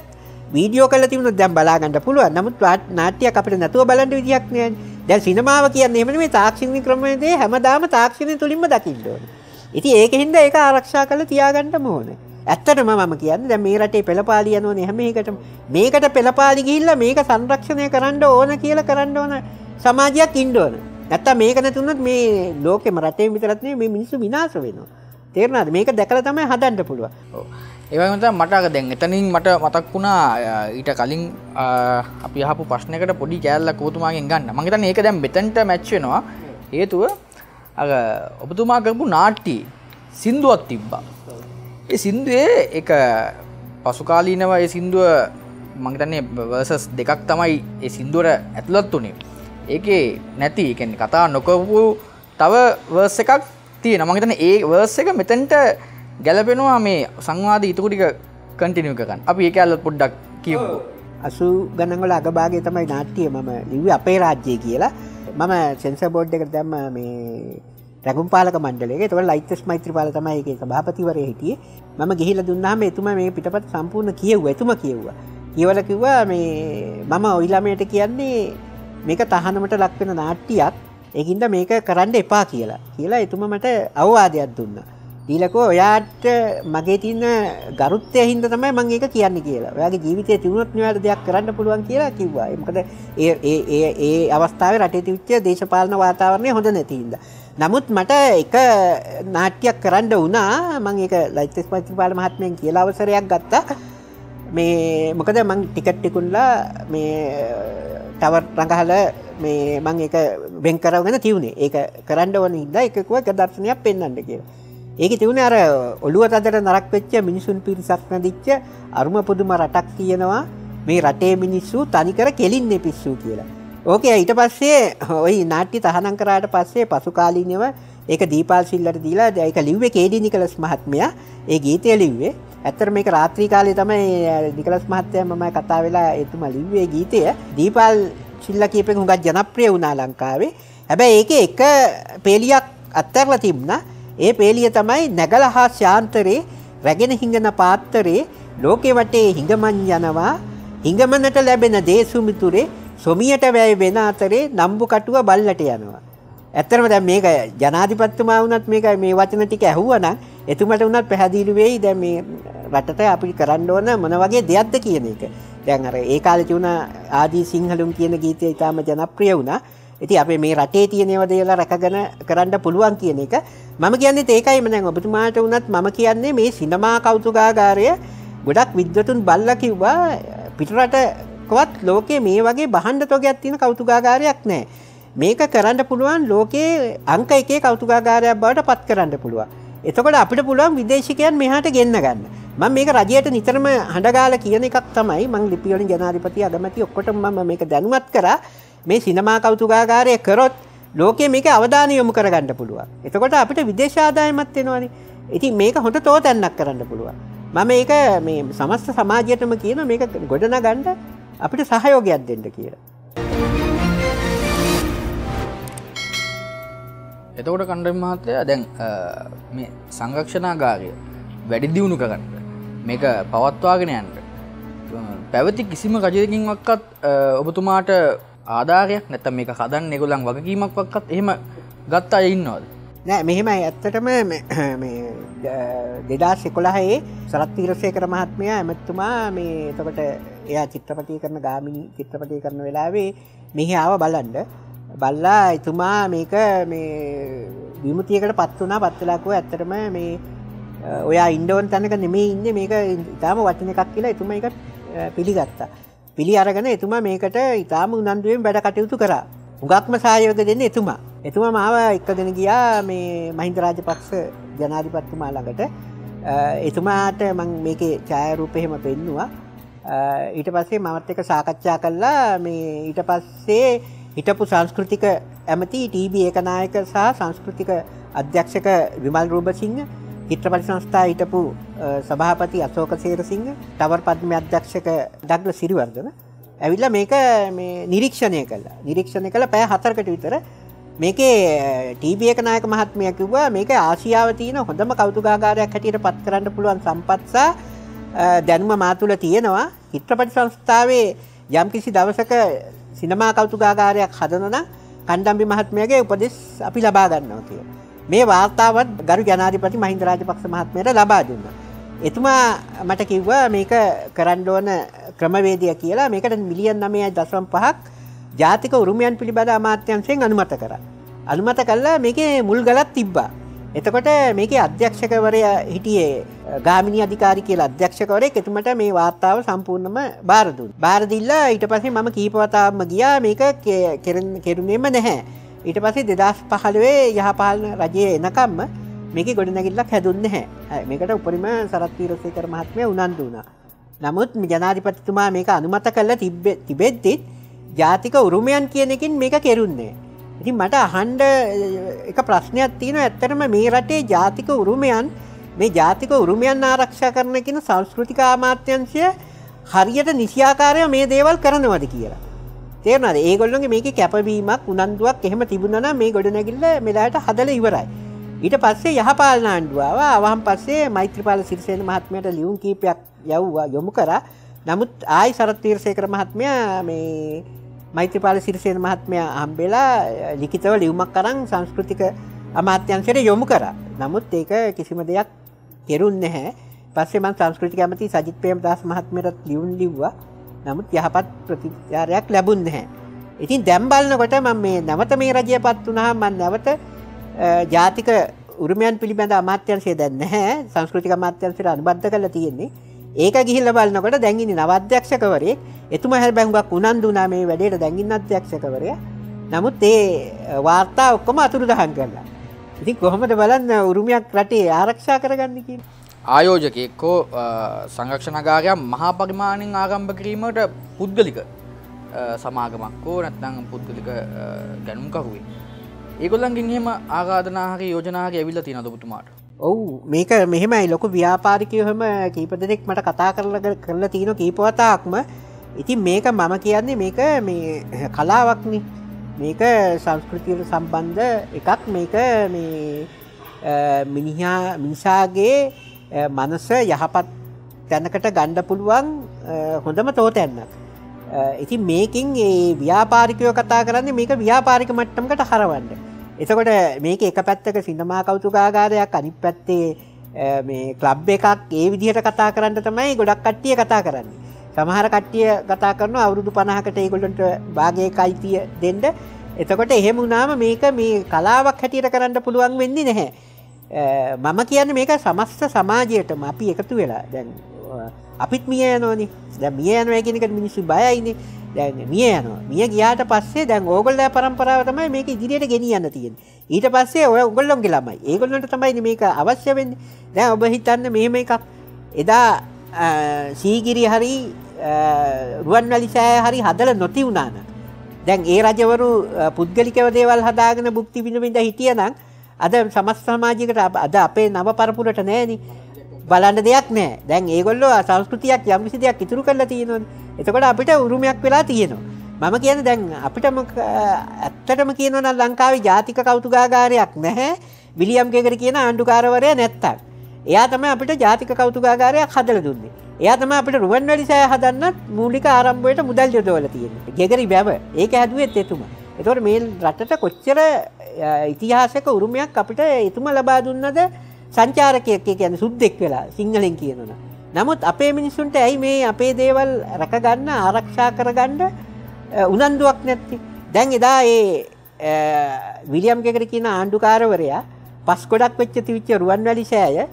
වීඩියෝ කරලා තිබුණොත් දැන් බලා ගන්න පුළුවන්. නමුත් නාට්‍යයක් අපිට නැතුව බලන්න විදියක් නෑනේ. දැන් සිනමාව කියන්නේ එහෙම නෙමෙයි තාක්ෂණික ක්‍රමවේදයේ හැමදාම තාක්ෂණය තුලින්ම දකින්න ඕනේ. ඉතින් ඒකින්ද ඒක ආරක්ෂා කරලා තියාගන්නම ඕනේ. ඇත්තටම මම කියන්නේ දැන් මේ රටේ පෙළපාලි යනෝනේ හැම එකටම. මේකට පෙළපාලි ගිහිල්ලා මේක සංරක්ෂණය කරන්න ඕන කියලා කරන්න ඕන සමාජයක් ඉන්න ඕන. නැත්තම් මේක නැතුනොත් මේ ලෝකෙම රටේම විතරක් නෙමෙයි මේ මිනිස්සු විනාශ වෙනවා. තේරුණාද? මේක දැකලා තමයි හදන්න පුළුවන්. ඔව්. ඒ වගේම තමයි මට දැන් එතනින් මට මතක් වුණා ඊට කලින් අපි අහපු ප්‍රශ්නයකට පොඩි කෑල්ලක් ඔබතුමාගෙන් ගන්න. මම හිතන්නේ ඒක දැන් මෙතනට මැච් වෙනවා. හේතුව අර ඔබතුමා කරපු නාට්‍ය සින්දුවක් තිබ්බා. ඒ සින්දුවේ එක පසු කාලීනව ඒ සින්දුව මම හිතන්නේ වර්සස් දෙකක් තමයි ඒ සින්දුවට ඇතුළත් උනේ. ඒකේ නැති ඒ කියන්නේ කතා නොකරපු තව වර්ස් එකක් තියෙනවා. මම හිතන්නේ ඒ වර්ස් එක මෙතනට ගැලපෙනවා මේ සංවාදය ඊටු ටික කන්ටිනියු කරගන්න. අපි ඒක ඇල්ලත් පොඩ්ඩක් කියමුකෝ. 80 ගණන් වල අගභාගයේ තමයි නාට්‍ය මම ලිව්වේ අපේ රාජ්‍යය කියලා. මම සෙන්සර් බෝඩ් එකට දැම්ම මේ රැගුම් පාලක මණ්ඩලයක. ඒතකොට ලයිත්ස් මෛත්‍රීපාල තමයි ඒකේ සභාපතිවරයා හිටියේ. මම ගිහිල්ලා දුන්නාම එතුමා මේ පිටපත සම්පූර්ණ කියුවා. එතුමා කියුවා. කියවලා කිව්වා මේ මම ওই ළමයට කියන්නේ මේක තහනමට ලක් වෙන නාට්‍යයක්. ඒකින්ද මේක කරන්න එපා කියලා. කියලා එතුමා මට අවවාදයක් දුන්නා. ඊළඟට ඔයාට මගේ තියෙන ගරුත්වය හින්දා තමයි මම ඒක කියන්නේ කියලා. ඔයාගේ ජීවිතයේ තිබුණොත් මෙයාට දෙයක් කරන්න පුළුවන් කියලා කිව්වා. මොකද ඒ අවස්ථාවේ රටේ තිබිච්ච දේශපාලන වාතාවරණය හොඳ නැති හින්දා. නමුත් මට එක නාට්‍යයක් කරන්න වුණා. මම ඒක ලයිත්ස් මෛත්‍රීපාල මහත්මයන් කියලා අවසරයක් ගත්තා. මේ මොකද මම ටිකට් එකුන්ලා මේ ටවර් රඟහලා මේ මම ඒක වෙන් කරවගෙන තියුනේ. ඒක කරන්න ඕන හින්දා ඒක කිව්වා දර්ශනයක් පෙන්වන්න කියලා. ඒකේ තියුනේ අර ඔළුව තදට නරක් වෙච්ච මිනිසුන් පිරිසක් නැදිච්ච අරුම පුදුම රටක් තියෙනවා. මේ රටේ මිනිස්සු තනිකර කෙලින්නේ පිස්සු කියලා. ඕකේ ඊට පස්සේ ওই නාට්‍ය තහනම් කරාට පස්සේ පසු කාලීනව ඒක දීපාල් සිල්ලට දීලා ඒක ලිව්වේ කේඩී නිකලස් මහත්මයා. ඒ ගීතය ලිව්වේ. ඇත්තට මේක රාත්‍රී කාලේ තමයි නිකලස් මහත්තයා මම කතා වෙලා එතුමා ලිව්වේ ගීතය. දීපාල් සිල්ලා කියපෙන් හුඟක් ජනප්‍රිය වුණා ලංකාවේ. හැබැයි ඒක එක පේලියක් අත්තරලා තිබුණා. ඒ පේලිය තමයි නැගලා හා ශාන්තරේ රැගෙන හිඟන පාත්තරේ ලෝකෙ වටේ හිඟමන් යනවා. හිඟමනට ලැබෙන දේසුමිතුරේ සොමියට වැය වෙන අතරේ නම්බු කටුව බල්ලට යනවා. ඇත්තටම දැන් මේක ජනාධිපතිතුමා වුණත් මේක මේ වචන ටික ඇහුවනම් එතුමට වුණත් පැහැදිලි වෙයි දැන් මේ රටට අපි කරන්න ඕන මොන වගේ දෙයක්ද කියන එක. දැන් අර ඒ කාලේ තිබුණ ආදී සිංහලුන් කියන ගීතය ඉතාම ජනප්‍රිය වුණා. ඉතින් අපේ මේ රටේ තියෙන ඒවා දේවල් රැකගෙන කරන්න පුළුවන් කියන එක මම කියන්නේ ඒකයිම. දැන් ඔබතුමාට වුණත් මම කියන්නේ මේ සිනමා කෞතුකාගාරය ගොඩක් විද්වතුන් බල්ලා කිව්වා පිටරටකවත් ලෝකේ මේ වගේ බහණ්ඩ තොගයක් තියෙන කෞතුකාගාරයක් නැහැ. මේක කරන්න පුළුවන් ලෝකයේ අංක 1 කෞතුකාගාරයක් බවට පත් කරන්න පුළුවන්. එතකොට අපිට පුළුවන් විදේශිකයන් මෙහාට ගෙන්න ගන්න. මම මේක රජයට නිතරම හඬගාලා කියන එකක් තමයි මම ලිපි වලින් ජනාධිපති අගමැති ඔක්කොටම මම මේක දැනුවත් කරා. මේ සිනමා කෞතුකාගාරය කරොත් ලෝකයේ මේක අවධානය යොමු කරගන්න පුළුවන්. එතකොට අපිට විදේශ ආදායමත් එනවනේ. ඉතින් මේක හොඳ තෝතැන්නක් කරන්න පුළුවන්. මම මේක මේ සමස්ත සමාජයටම කියන මේක ගොඩනගන්න අපිට සහයෝගයක් දෙන්න කියලා. එතකොට කණ්ඩායම් මහත්තයා දැන් මේ සංරක්ෂණාගාරය වැඩි දියුණු කරන්න මේක පවත්වාගෙන යන්න පැවති කිසිම රජයකින්වත් ඔබතුමාට ආධාරයක් නැත්නම් මේක හදන්න ඒගොල්ලන් වගකීමක්වත් එහෙම ගත්ත අය ඉන්නවද? නෑ මෙහෙමයි ඇත්තටම මේ 2011 සරත් තීරසේකර මහත්මයා ඇමතුමා මේ එතකොට එයා චිත්‍රපටය කරන ගාමිණී චිත්‍රපටය කරන වෙලාවේ මෙහි ආව බලන්න. බල්ලා එතුමා මේක මේ විමුතියකට පත් වුණා. පත් වෙලා කිව්වා ඇත්තටම මේ ඔයා ඉන්න ඕන තැනක නෙමෙයි ඉන්නේ මේක ඊටාම වටින එකක් කියලා එතුමා ඒක පිළිගත්තා. පිළි අරගෙන එතුමා මේකට ඊටාම උනන්දුවෙන් වැඩ කටයුතු කරා. හුඟක්ම සහයෝග දෙන්නේ එතුමා. එතුමා මාව එක්කගෙන ගියා මේ මහින්ද රාජපක්ෂ ජනාධිපතිතුමා ළඟට. එතුමාට මම මේකේ ඡායාරූප එහෙම පෙන්නුවා. ඊට පස්සේ මමත් එක්ක සාකච්ඡා කළා. මේ ඊට පස්සේ හිටපු සංස්කෘතික ඇමති ටීබී ඒකනායක සහ සංස්කෘතික අධ්‍යක්ෂක විමල් රූපසිංහ, චිත්‍රපට සංස්ථාවේ හිටපු සභාපති අශෝක සේරසිංහ, ටවර් පද්ම අධ්‍යක්ෂක ඩග්ලස් සිරිවර්ධන ඇවිල්ලා මේක මේ නිරීක්ෂණය කළා. නිරීක්ෂණය කළා පැය 4කට විතර. මේකේ ටීබී ඒකනායක මහත්මයා කිව්වා මේක ආසියාවේ තියෙන හොඳම කෞතුකාගාරයක් හැටියට පත් කරන්න පුළුවන් සම්පත් සහ දැනුම මා තුළ තියෙනවා. චිත්‍රපට සංස්ථාවේ යම්කිසි දවසක සිනමා කෞතුකාගාරයක් හදනවා නම් කණ්ඩම්බි මහත්මයාගේ උපදෙස් අපි ලබා ගන්නවා කියලා. මේ වාර්තාවත් ගරු ජනාධිපති මහින්ද රාජපක්ෂ මහත්මයාට ලබා දුන්නා. එතුමා මට කිව්වා මේක කරන්න ඕන ක්‍රමවේදය කියලා. මේකට මිලියන් 9.5ක් ජාතික උරුමයන් පිළිබඳ අමාත්‍යාංශයෙන් අනුමත කරා. අනුමත කළා මේකේ මුල් ගලක් තිබ්බා. එතකොට මේකේ අධ්‍යක්ෂකවරයා හිටියේ ගාමිණී අධිකාරී කියලා අධ්‍යක්ෂකවරයෙක්. එතුමට මේ වාර්තාව සම්පූර්ණයෙන්ම බාර දුන්නා. බාර දීලා ඊට පස්සේ මම කීප වතාවක්ම ගියා මේක කෙරුණේම නැහැ. ඊට පස්සේ 2015 යහපාලන රජයේ එනකම්ම මේකේ ගොඩනැගිල්ලක් හැදුන්නේ නැහැ. මේකට උපරිම සරත් වීරසේකර මහත්මයා උනන්දු වුණා. නමුත් ජනාධිපතිතුමා මේක අනුමත කළා තිබෙද්දි ජාතික උරුමයන් කියන එකකින් මේක කෙරුන්නේ නැහැ. ඉතින් මට අහන්න එක ප්‍රශ්නයක් තියෙනවා. ඇත්තටම මේ රටේ ජාතික උරුමයන් මේ ජාතික උරුමයන් ආරක්ෂා කරන කියන සංස්කෘතික අමාත්‍යාංශය හරියට නිසියාකාරව මේ දේවල් කරනවද කියලා. තේරුණාද? ඒගොල්ලෝගේ මේකේ කැපවීමක් උනන්දුවක් එහෙම තිබුණා නම් මේ ගොඩනැගිල්ල මෙලහට හදලා ඉවරයි. ඊට පස්සේ යහපාලන ආණ්ඩුව ආවා. ආවහන් පස්සේ මෛත්‍රීපාල සිරිසේන මහත්මයාට ලියුම් කීපයක් යොමු කරා. නමුත් ආයි සරත් තීරසේකර මහත්මයා මේ මෛත්‍රීපාල සිරිසේන මහත්මයා හම්බෙලා ලිඛිතව ලියුමක් අරන් සංස්කෘතික අමාත්‍යාංශයට යොමු කරා. නමුත් ඒක කිසිම දෙයක් කෙරුන්නේ නැහැ. පස්සේ මම සංස්කෘතික ඇමති සජිත් ප්‍රේමදාස මහත්මයාට ලියුම් ලිව්වා. නමුත් යහපත් ප්‍රතිචාරයක් ලැබුණේ නැහැ. ඉතින් දැන් බලනකොට මම මේ නැවත මේ රජයපත් වුණාම මම නැවත ජාතික උරුමයන් පිළිබඳ අමාත්‍යාංශය දැන් නැහැ. සංස්කෘතික අමාත්‍යාංශයට අනුබද්ධ කරලා තියෙන්නේ. ඒක ගිහිල්ලා බලනකොට දැන් ඉන්නේ නව අධ්‍යක්ෂකවරයෙක්. එතුමා හැබැයි හුඟක් උනන්දු වුණා මේ වැඩේට දැන් ඉන්න අධ්‍යක්ෂකවරයා. නමුත් ඒ වාර්තා ඔක්කොම අතුරුදහන් කළා. ඉතින් කොහොමද බලන්න උරුමයක් රටේ ආරක්ෂා කරගන්නේ කියන්නේ? ආයෝජකයෙක් හෝ සංරක්ෂණාගාරයක් මහා පරිමාණයෙන් ආරම්භ කිරීමට පුද්ගලික සමාගමක් හෝ නැත්නම් පුද්ගලික ගැනුම්කරුවෙක්. ඒගොල්ලන්ගෙන් එහෙම ආරාධනා හරි යෝජනා හරි ඇවිල්ලා තියෙනවද ඔබතුමාට? ඔව් මේක මෙහෙමයි ලොකු ව්‍යාපාරිකයෝ හැම කීප දෙනෙක් මට කතා කරලා තියෙන කීප වතාවක්ම. ඉතින් මේක මම කියන්නේ මේක මේ කලාවක්නේ. මේක සංස්කෘතියට සම්බන්ධ එකක් මේක මේ මිනිසාගේ මනස යහපත් තැනකට ගණ්ඩ පුළුවන් හොඳම තෝතැන්නක්. ඉතින් මේකින් ඒ ව්‍යාපාරිකයෝ කතා කරන්නේ මේක ව්‍යාපාරික මට්ටමකට හරවන්න. එතකොට මේක එක පැත්තක සිනමා කෞතුකාගාරයක් අනිත් පැත්තේ මේ ක්ලබ් එකක් ඒ විදිහට කතා කරන්න තමයි ගොඩක් කට්ටිය කතා කරන්නේ. සමහර කට්ටිය කතා කරනවා අවුරුදු 50කට ඒගොල්ලන්ට භාගයක අයිතිය දෙන්න. එතකොට එහෙම වුණාම මේක මේ කලාවක් හැටියට කරන්න පුළුවන් වෙන්නේ නැහැ. මම කියන්නේ මේක සමස්ත සමාජයටම අපි එකතු වෙලා දැන් අපිත් මිය යනෝනේ. දැන් මිය යනවා කියන එකට මිනිස්සු බයයිනේ. දැන් මිය යනවා. මිය ගියාට පස්සේ දැන් ඕගොල්ලෝ පරම්පරාව තමයි මේක ඉදිරියට ගෙනියන්න තියෙන්නේ. ඊට පස්සේ ඔය ඕගොල්ලෝගේ ළමයි. ඒගොල්ලන්ට තමයි මේක අවශ්‍ය වෙන්නේ. දැන් ඔබ හිතන්න මෙහෙම එකක්. එදා සීගිරි හරි රුවන්වැලි සෑය හරි හදලා නොති වුණා නම් දැන් ඒ රජවරු පුද්ගලිකව දේවල් හදාගෙන භුක්ති විඳින්න හිටියනම් අද සමස්ත සමාජයකට අද අපේ නව පරපුරට නෑනේ බලන්න දෙයක් නෑ. දැන් ඒගොල්ලෝ සංස්කෘතියක් යම් කිසි දෙයක් ඉතුරු කරලා තියෙනවනේ. එතකොට අපිට උරුමයක් වෙලා තියෙනවා. මම කියන්නේ දැන් අපිටම ඇත්තටම කියනවා නම් ලංකාවේ ජාතික කෞතුකාගාරයක් නැහැ. විලියම් ගේගර් කියන ආණ්ඩුකාරවරයා නැත්තම්. එයා තමයි අපිට ජාතික කෞතුකාගාරයක් හදලා දුන්නේ. එයා තමයි අපිට රුවන්වැලි සෑය හදන්නත් මූලික ආරම්භයට මුදල් යොදවලා තියෙන්නේ. ගෙගරි වැව. ඒක හැදුවෙත් එතුමා. ඒතකොට මේ රටට කොච්චර ඉතිහාසයක උරුමයක් අපිට එතුමා ලබා දුන්නද සංචාරකයෙක් කියන්නේ සුද්දෙක් වෙලා සිංහලෙන් කියනවා. නමුත් අපේ මිනිස්සුන්ට ඇයි මේ අපේ දේවල් රැකගන්න ආරක්ෂා කරගන්න උනන්දුවක් නැත්තේ? දැන් එදා ඒ විලියම් ගේගර් කියන ආණ්ඩුකාරවරයා පස් ගොඩක් වෙච්ච තිවිච්ච රුවන්වැලි සෑය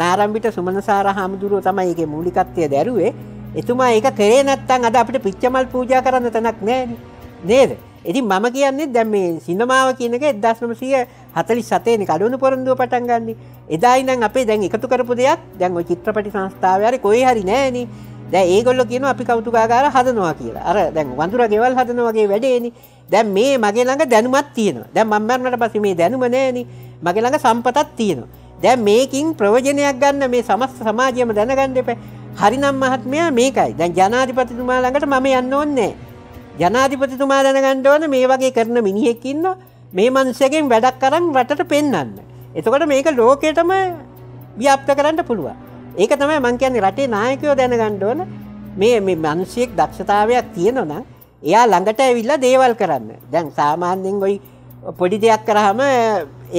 නාරම්බිට සුමනසාර හාමුදුරුවෝ තමයි ඒකේ මූලිකත්වය දැරුවේ. එතුමා ඒක කරේ නැත්නම් අද අපිට පිච්චමල් පූජා කරන්න තැනක් නැහැ නේද? ඉතින් මම කියන්නේ දැන් මේ සිනමාව කියන එක 1947 නේ කඩවුණු පොරොන්දුව පටන් ගන්නෙ. එදා ඉඳන් අපේ දැන් එකතු කරපු දෙයක් දැන් ওই චිත්‍රපටි සංස්ථාවේ හරි කොහේ හරි නැහැනේ. දැන් ඒගොල්ලෝ කියනවා අපි කෞතුකාගාර හදනවා කියලා. අර දැන් වඳුර ගෙවල් හදනවා වගේ වැඩේනේ. දැන් මේ මගේ ළඟ දැනුමක් තියෙනවා. දැන් මම මරණට පස්සේ මේ දැනුම නැහැනේ. මගේ ළඟ සම්පතක් තියෙනවා. දැන් මේකින් ප්‍රයෝජනයක් ගන්න මේ සමස්ත සමාජයම දැනගන්න එපා. හරිනම් මහත්මයා මේකයි. දැන් ජනාධිපතිතුමා ළඟට මම යන්න ඕනේ නැහැ. ජනාධිපතිතුමා දැනගන්න ඕන මේ වගේ කරන මිනිහෙක් ඉන්නවා. මේ මිනිස්සගෙන් වැඩක් අරන් රටට පෙන්වන්න. එතකොට මේක ලෝකෙටම ව්‍යාප්ත කරන්න පුළුවන්. ඒක තමයි මම කියන්නේ රටේ නායකයෝ දැනගන්න ඕන මේ මිනිස්සෙක් දක්ෂතාවයක් තියෙනවා නම් එයා ළඟට ඇවිල්ලා දේවල් කරන්න. දැන් සාමාන්‍යයෙන් ওই පොඩි දෙයක් කරාම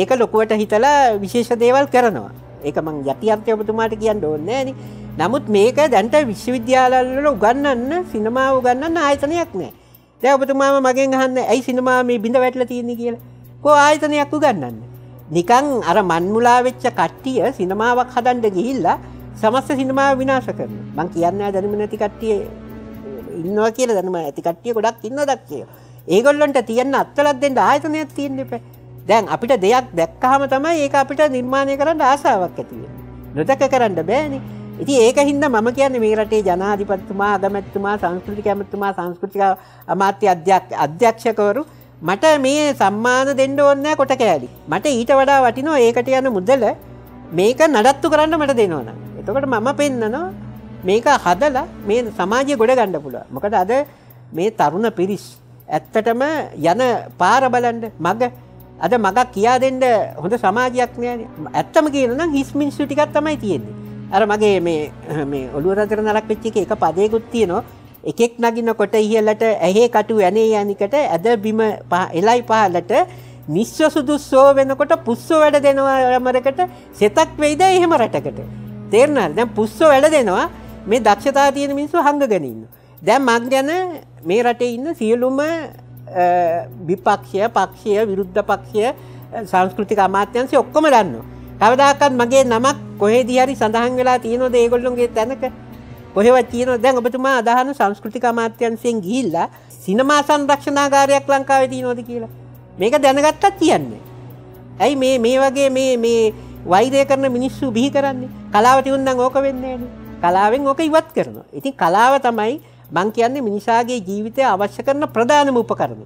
ඒක ලොකුවට හිතලා විශේෂ දේවල් කරනවා. ඒක මං යටිඅර්ථය ඔබතුමාට කියන්න ඕනේ නෑනේ. නමුත් මේක දැන්ට විශ්වවිද්‍යාලවල උගන්වන්න සිනමාව උගන්වන්න ආයතනයක් නෑ. දැන් ඔබතුමාම මගෙන් අහන්න ඇයි සිනමාව මේ බිඳ වැටලා තියෙන්නේ කියලා. කොහොම ආයතනයක් උගන්වන්නේ? නිකන් අර මන්මුලා වෙච්ච කට්ටිය සිනමාවක් හදන්න ගිහිල්ලා සමස්ත සිනමාව විනාශ කරනවා. මං කියන්නේ දැනුම නැති කට්ටිය ඉන්නවා කියලා දැනුම ඇති කට්ටිය ගොඩක් ඉන්නවා දක්ෂයෝ. ඒගොල්ලන්ට තියන්න අත්වලක් දෙන්න ආයතනයක් තියෙන්න එපා. දැන් අපිට දෙයක් දැක්කහම තමයි ඒක අපිට නිර්මාණය කරන්න ආසාවක් ඇති වෙන්නේ. නොදක කරන්න බෑනේ. ඉතින් ඒක හින්දා මම කියන්නේ මේ රටේ ජනාධිපතිතුමා, අගමැතිතුමා, සංස්කෘතික ඇමතිතුමා, සංස්කෘතික අමාත්‍ය අධ්‍යක්ෂකවරු මට මේ සම්මාන දෙන්න ඕනේ නැහැ කොට කෑලි. මට ඊට වඩා වටිනවා ඒකට යන මුදල මේක නඩත්තු කරන්න මට දෙනවනම්. එතකොට මම පෙන්නනවා මේක හදලා මේ සමාජය ගොඩ ගන්න පුළුවන්. මොකද අද මේ තරුණ පිරිස් ඇත්තටම යන පාර බලන්න මග අද මගක් කියා දෙන්න හොඳ සමාජයක් නෑනේ. ඇත්තම කියනවා නම් හිස් මිනිස්සු ටිකක් තමයි තියෙන්නේ. අර මගේ මේ ඔළුව රතර නරක් වෙච්ච එක පදයකුත් තියෙනවා. එකෙක් නගිනකොට ඉහළට ඇහි කටු ඇනේ යනිකට ඇද බිම එලයි පහලට නිස්ව සුදුස්සෝ වෙනකොට පුස්සෝ වැඩ දෙනවා යමරකට සෙතක් වෙයිද එහෙම රටකට. තේරුණාද? දැන් පුස්සෝ වැඩ දෙනවා මේ දක්ෂතා තියෙන මිනිස්සු හංගගෙන ඉන්නවා. දැන් මං ගැන මේ රටේ ඉන්න සියලුම විපක්ෂය, පක්ෂය, විරුද්ධ පක්ෂය, සංස්කෘතික අමාත්‍යාංශය ඔක්කොම දන්නවා. කවදාකවත් මගේ නමක් කොහෙදී හරි සඳහන් වෙලා තියෙනවද ඒගොල්ලෝගේ තැනක? කොහෙවත් කියනවද? දැන් ඔබතුමා අදහන සංස්කෘතික අමාත්‍යාංශයෙන් ගිහිල්ලා සිනමා සංරක්ෂණාගාරයක් ලංකාවේ තියෙනවද කියලා? මේක දැනගත්තත් කියන්නේ. ඇයි මේ වගේ මේ වෛරය කරන මිනිස්සු බිහි කරන්නේ? කලාව තියුන් නම් ඕක වෙන්නේ නෑනේ. කලාවෙන් ඕක ඉවත් කරනවා. ඉතින් කලාව තමයි මං කියන්නේ මිනිසාගේ ජීවිතය අවශ්‍ය කරන ප්‍රධානම උපකරණය.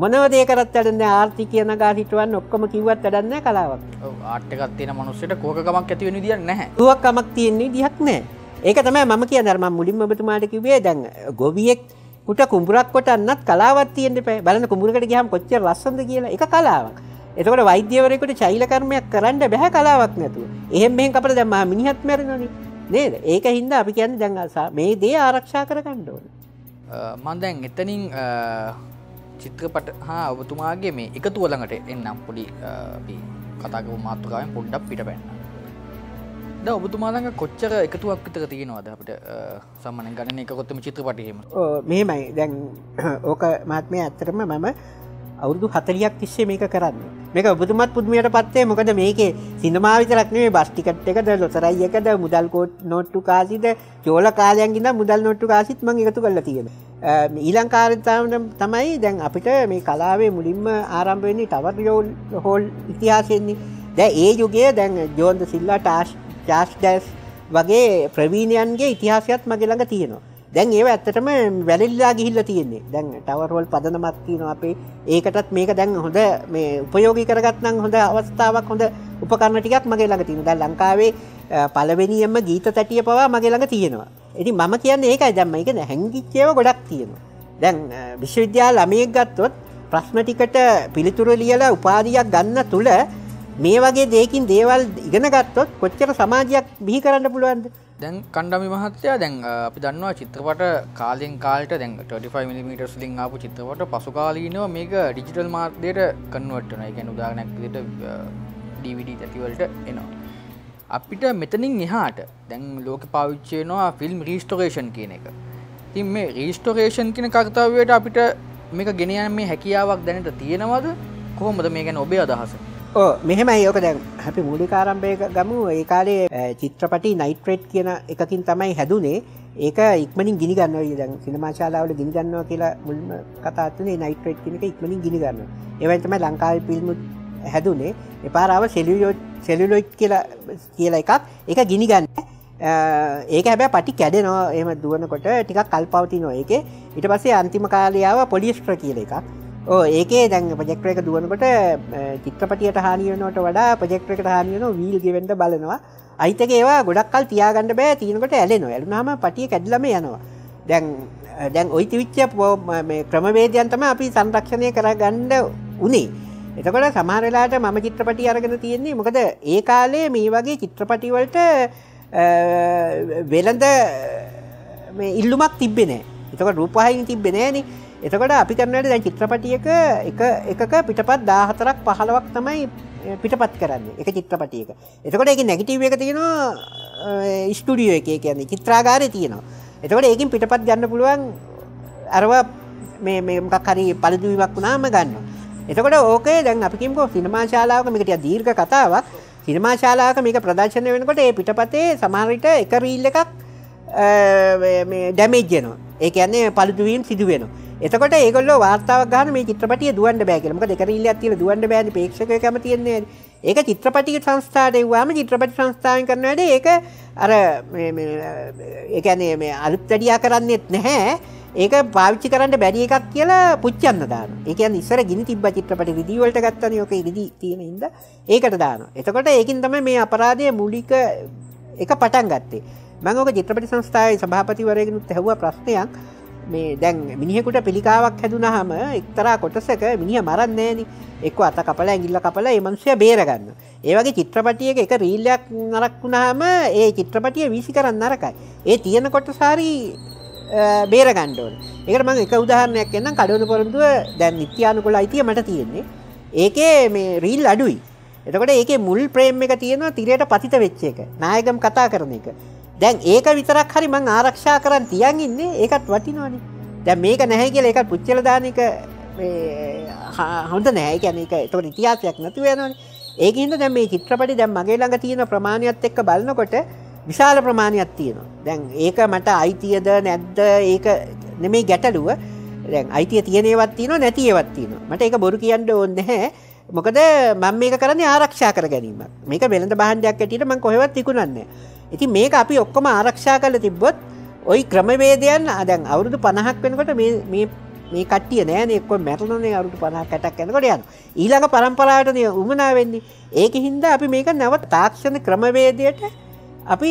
මොනව දේ කරත් වැඩන්නේ ආර්ථිකය නගා හිටවන්න ඔක්කොම කිව්වත් වැඩක් නැහැ කලාවක්. ඔව් ආර්ට් එකක් තියෙන මිනිස්සුන්ට කෝකකමක් ඇති වෙන විදියක් නැහැ. කෝකකමක් තියෙන විදියක් නැහැ. ඒක තමයි මම කියන්නේ. අර මම මුලින්ම ඔබතුමාට කිව්වේ දැන් ගොවියෙක් පුට කුඹුරක් කොටන්නත් කලාවක් තියෙන්න එපා. බලන්න කුඹුරකට ගියාම කොච්චර ලස්සනද කියලා. ඒක කලාවක්. එතකොට වෛද්‍යවරයෙකුට ශෛල කර්මයක් කරන්න බෑ කලාවක් නැතුව. එහෙම මෙහෙන් අපිට දැන් මහා මිනිහත් මැරෙනවනේ. නේද? ඒක හින්දා අපි කියන්නේ දැන් මේ දේ ආරක්ෂා කරගන්න ඕනේ. මම දැන් එතනින් චිත්‍රපට හා ඔබතුමාගේ මේ එකතුව ළඟට එන්නම් පොඩි අපි කතා කරපු මාතෘකාවෙන් පොඩ්ඩක් පිටපැන්න. දැන් ඔබතුමා ළඟ කොච්චර එකතුවක් විතර තියෙනවද අපිට සම්මාන ගණන එකකොත් මේ චිත්‍රපටි එහෙම? මෙහෙමයි. දැන් ඕක මහත්මයා ඇත්තටම මම අවුරුදු 40ක් තිස්සේ මේක කරන්නේ. මේක ඔබතුමාත් පුදුමයට පත්වේ. මොකද මේකේ සිනමා විතරක් නෙමෙයි බස් ටිකට් එකද ලොතරැයි එකද මුදල් නෝට්ටු කාසිද චෝල කාලයන් ඉඳන් මුදල් නෝට්ටු කාසිත් මම එකතු කරලා තියෙනවා. ඊළඟ කාර්යය තමයි දැන් අපිට මේ කලාවේ මුලින්ම ආරම්භ වෙන්නේ ටවර් හෝල් ඉතිහාසයෙන්නේ. දැන් ඒ යුගයේ දැන් ජෝන් ද සිල්වා ටාෂ් ඩැස් වගේ ප්‍රවීණයන්ගේ ඉතිහාසයත් මගේ ළඟ තියෙනවා. දැන් ඒව ඇත්තටම වැළලිලා ගිහිල්ලා තියෙන්නේ. දැන් ටවර් හෝල් පදනමක් තියෙනවා අපේ. ඒකටත් මේක දැන් හොඳ මේ ප්‍රයෝගී කරගත්නම් හොඳ අවස්ථාවක් හොඳ උපකරණ ටිකක් මගේ ළඟ තියෙනවා. දැන් ලංකාවේ පළවෙනියෙන්ම ගීත තැටිය පවා මගේ ළඟ තියෙනවා. ඉතින් මම කියන්නේ ඒකයි දැන් මේක හැංගිච්ච ඒවා ගොඩක් තියෙනවා. දැන් විශ්වවිද්‍යාල ළමයෙක් ගත්තොත් ප්‍රශ්න ටිකට පිළිතුරු ලියලා උපාධියක් ගන්න තුල මේ වගේ දෙයකින් දේවල් ඉගෙන ගත්තොත් කොච්චර සමාජයක් බිහි කරන්න පුළුවන්ද? දැන් කණ්ඩායම මහත්තයා දැන් අපි දන්නවා චිත්‍රපට කාලෙන් කාලට දැන් 35mm වලින් ආපු චිත්‍රපට පසු කාලීනව මේක ඩිජිටල් මාධ්‍යයට කන්වර්ට් වෙනවා. ඒ කියන්නේ උදාහරණයක් විදිහට DVD තැටි වලට එනවා. අපිට මෙතනින් එහාට දැන් ලෝකෙ පාවිච්චි වෙනවා ෆිල්ම් රීස්ටොරේෂන් කියන එක. ඉතින් මේ රීස්ටොරේෂන් කියන කාර්යයට අපිට මේක ගෙන යන්නේ හැකියාවක් දැනට තියෙනවද? කොහොමද මේ ගැන ඔබේ අදහස? මෙහෙමයි. ඕක දැන් අපි මූලික ආරම්භයක ගමු. ඒ කාලේ චිත්‍රපටි නයිට්‍රේට් කියන එකකින් තමයි හැදුනේ. ඒක ඉක්මනින් ගිනි ගන්නවා. දැන් සිනමා ශාලාවල ගිනි ගන්නවා කියලා මුල්ම කතා තුනේ නයිට්‍රේට් කියන එක ඉක්මනින් ගිනි ගන්නවා. ඒ වගේ තමයි ලංකාවේ ෆිල්ම් හැදුනේ. එපාර ආව සෙලියුලොයිඩ් කියලා එකක්. ඒක ගිනි ගන්න. ඒක හැබැයි පටි කැඩෙනවා. එහෙම දුවනකොට ටිකක් කල්පවතිනවා ඒකේ. ඊට පස්සේ අන්තිම කාලේ ආව පොලිස්ටර් කියලා එකක්. ඒකේ දැන් ප්‍රොජෙක්ටර් එක දුවනකොට චිත්‍රපටියට හානි වෙනවට වඩා ප්‍රොජෙක්ටර් එකට හානි වෙනවා වීල් ගෙවෙන්න බලනවා. අයිත් එක ඒවා ගොඩක් කල් තියාගන්න බෑ. තිනකොට ඇලෙනවා. ඇලුනහම පටිය කැඩිලාම යනවා. දැන් ওই තිවිච්ච මේ ක්‍රමවේදයන් තමයි අපි සංරක්ෂණය කරගන්න උනේ. එතකොට සමහර වෙලාවට මම චිත්‍රපටි අරගෙන තියෙන්නේ මොකද ඒ කාලේ මේ වගේ චිත්‍රපටි වලට වෙළඳ මේ ඉල්ලුමක් තිබ්බේ නෑ. එතකොට රූපවාහිනී තිබ්බේ නෑනේ. එතකොට අපි කරනවාට දැන් චිත්‍රපටියක එකක පිටපත් 14ක් 15ක් තමයි පිටපත් කරන්නේ එක චිත්‍රපටියක. එතකොට ඒකේ නෙගටිව් එක තියෙනවා ස්ටුඩියෝ එකේ කියන්නේ චිත්‍රාගාරේ තියෙනවා. එතකොට ඒකෙන් පිටපත් ගන්න පුළුවන් අරවා මේ මොකක් හරි පළදුවීමක් වුණාම ගන්නවා. එතකොට ඕකේ දැන් අපි කියමුකෝ සිනමා ශාලාවක මේක ටික දීර්ඝ කතාවක්. සිනමා ශාලාවක මේක ප්‍රදර්ශනය වෙනකොට ඒ පිටපතේ සමහර විට එක රීල් එකක් මේ ඩැමේජ් වෙනවා. ඒ කියන්නේ පළුදු වීම සිදු වෙනවා. එතකොට ඒගොල්ලෝ වාර්තාවක් ගන්න මේ චිත්‍රපටිය දුවන්න බෑ කියලා. මොකද එක රීල්යක් තියලා දුවන්න බෑනේ ප්‍රේක්ෂකයෝ කැමති වෙන්නේ. ඒක චිත්‍රපටි සංස්ථාවට එව්වාම චිත්‍රපටි සංස්ථාවෙන් කරන වැඩේ ඒක අර මේ ඒ කියන්නේ මේ අලුත් වැඩියා කරන්නේත් නැහැ. ඒක පාවිච්චි කරන්න බැරි එකක් කියලා පුච්චන්න දානවා. ඒ කියන්නේ ඉස්සර ගිනි තිබ්බ චිත්‍රපටි රිදී වලට ගත්තනේ. ඔක රිදී තියෙන හින්දා ඒකට දානවා. එතකොට ඒකින් තමයි මේ අපරාධයේ මූලික එක පටන් ගත්තේ. මම ඔක චිත්‍රපටි සංස්ථාවේ සභාපතිවරයෙකුට ඇහුවා ප්‍රශ්නයක්. මේ දැන් මිනිහෙකුට පිළිකාවක් හැදුනහම එක්තරා කොටසක මිනිහා මරන්නේ නෑනේ. එක්ක අත කපලා ඇඟිල්ල කපලා ඒ මිනිහා බේර ගන්නවා. ඒ වගේ චිත්‍රපටියක එක රීල්යක් නරක් වුණාම ඒ චිත්‍රපටිය වීසි කරන්න නරකයි. ඒ තියෙන කොටස හරි බේර ගන්න ඕනේ. ඒකට මම එක උදාහරණයක් කියන්නම්. කඩවල පොරොන්දුව දැන් නිත්‍යානුකූල අයිතිය මට තියෙන්නේ. ඒකේ මේ රීල් අඩුයි. එතකොට ඒකේ මුල් ප්‍රේම් එක තියෙනවා තිරයට පතිත වෙච්ච එක. නායකම් කතා කරන එක. දැන් ඒක විතරක් හරි මං ආරක්ෂා කරන් තියන් ඉන්නේ. ඒකත් වටිනවනේ. දැන් මේක නැහැ කියලා ඒකත් පුච්චලා දාන එක මේ හොඳ නැහැ. ඒ කියන්නේ ඒක ඒතකොට ඉතිහාසයක් නැතුව යනවනේ. ඒකින්ද දැන් මේ චිත්‍රපටි දැන් මගේ ළඟ තියෙන ප්‍රමාණයත් එක්ක බලනකොට විශාල ප්‍රමාණයක් තියෙනවා. දැන් ඒක මට අයිතියද නැද්ද ඒක නෙමෙයි ගැටලුව. දැන් අයිතිය තියෙන ඒවත් තියෙනවා නැති ඒවත් තියෙනවා. මට ඒක බොරු කියන්න ඕනේ නැහැ. මොකද මම මේක කරන්නේ ආරක්ෂා කර ගැනීමක්. මේක වෙළඳ භාණ්ඩයක් ඇටියට මම කොහෙවත් විකුණන්නේ නැහැ. ඉතින් මේක අපි ඔක්කොම ආරක්ෂා කරලා තිබ්බොත් ওই ක්‍රමවේදයන් දැන් අවුරුදු 50ක් වෙනකොට මේ කට්ටිය නෑනේ එක්ක මැරෙනනේ අවුරුදු 50ක් 60ක් යනකොට යනවා. ඊළඟ පරම්පරාවටනේ උමනා වෙන්නේ. ඒකින්ද අපි මේක නව තාක්ෂණ ක්‍රමවේදයට අපි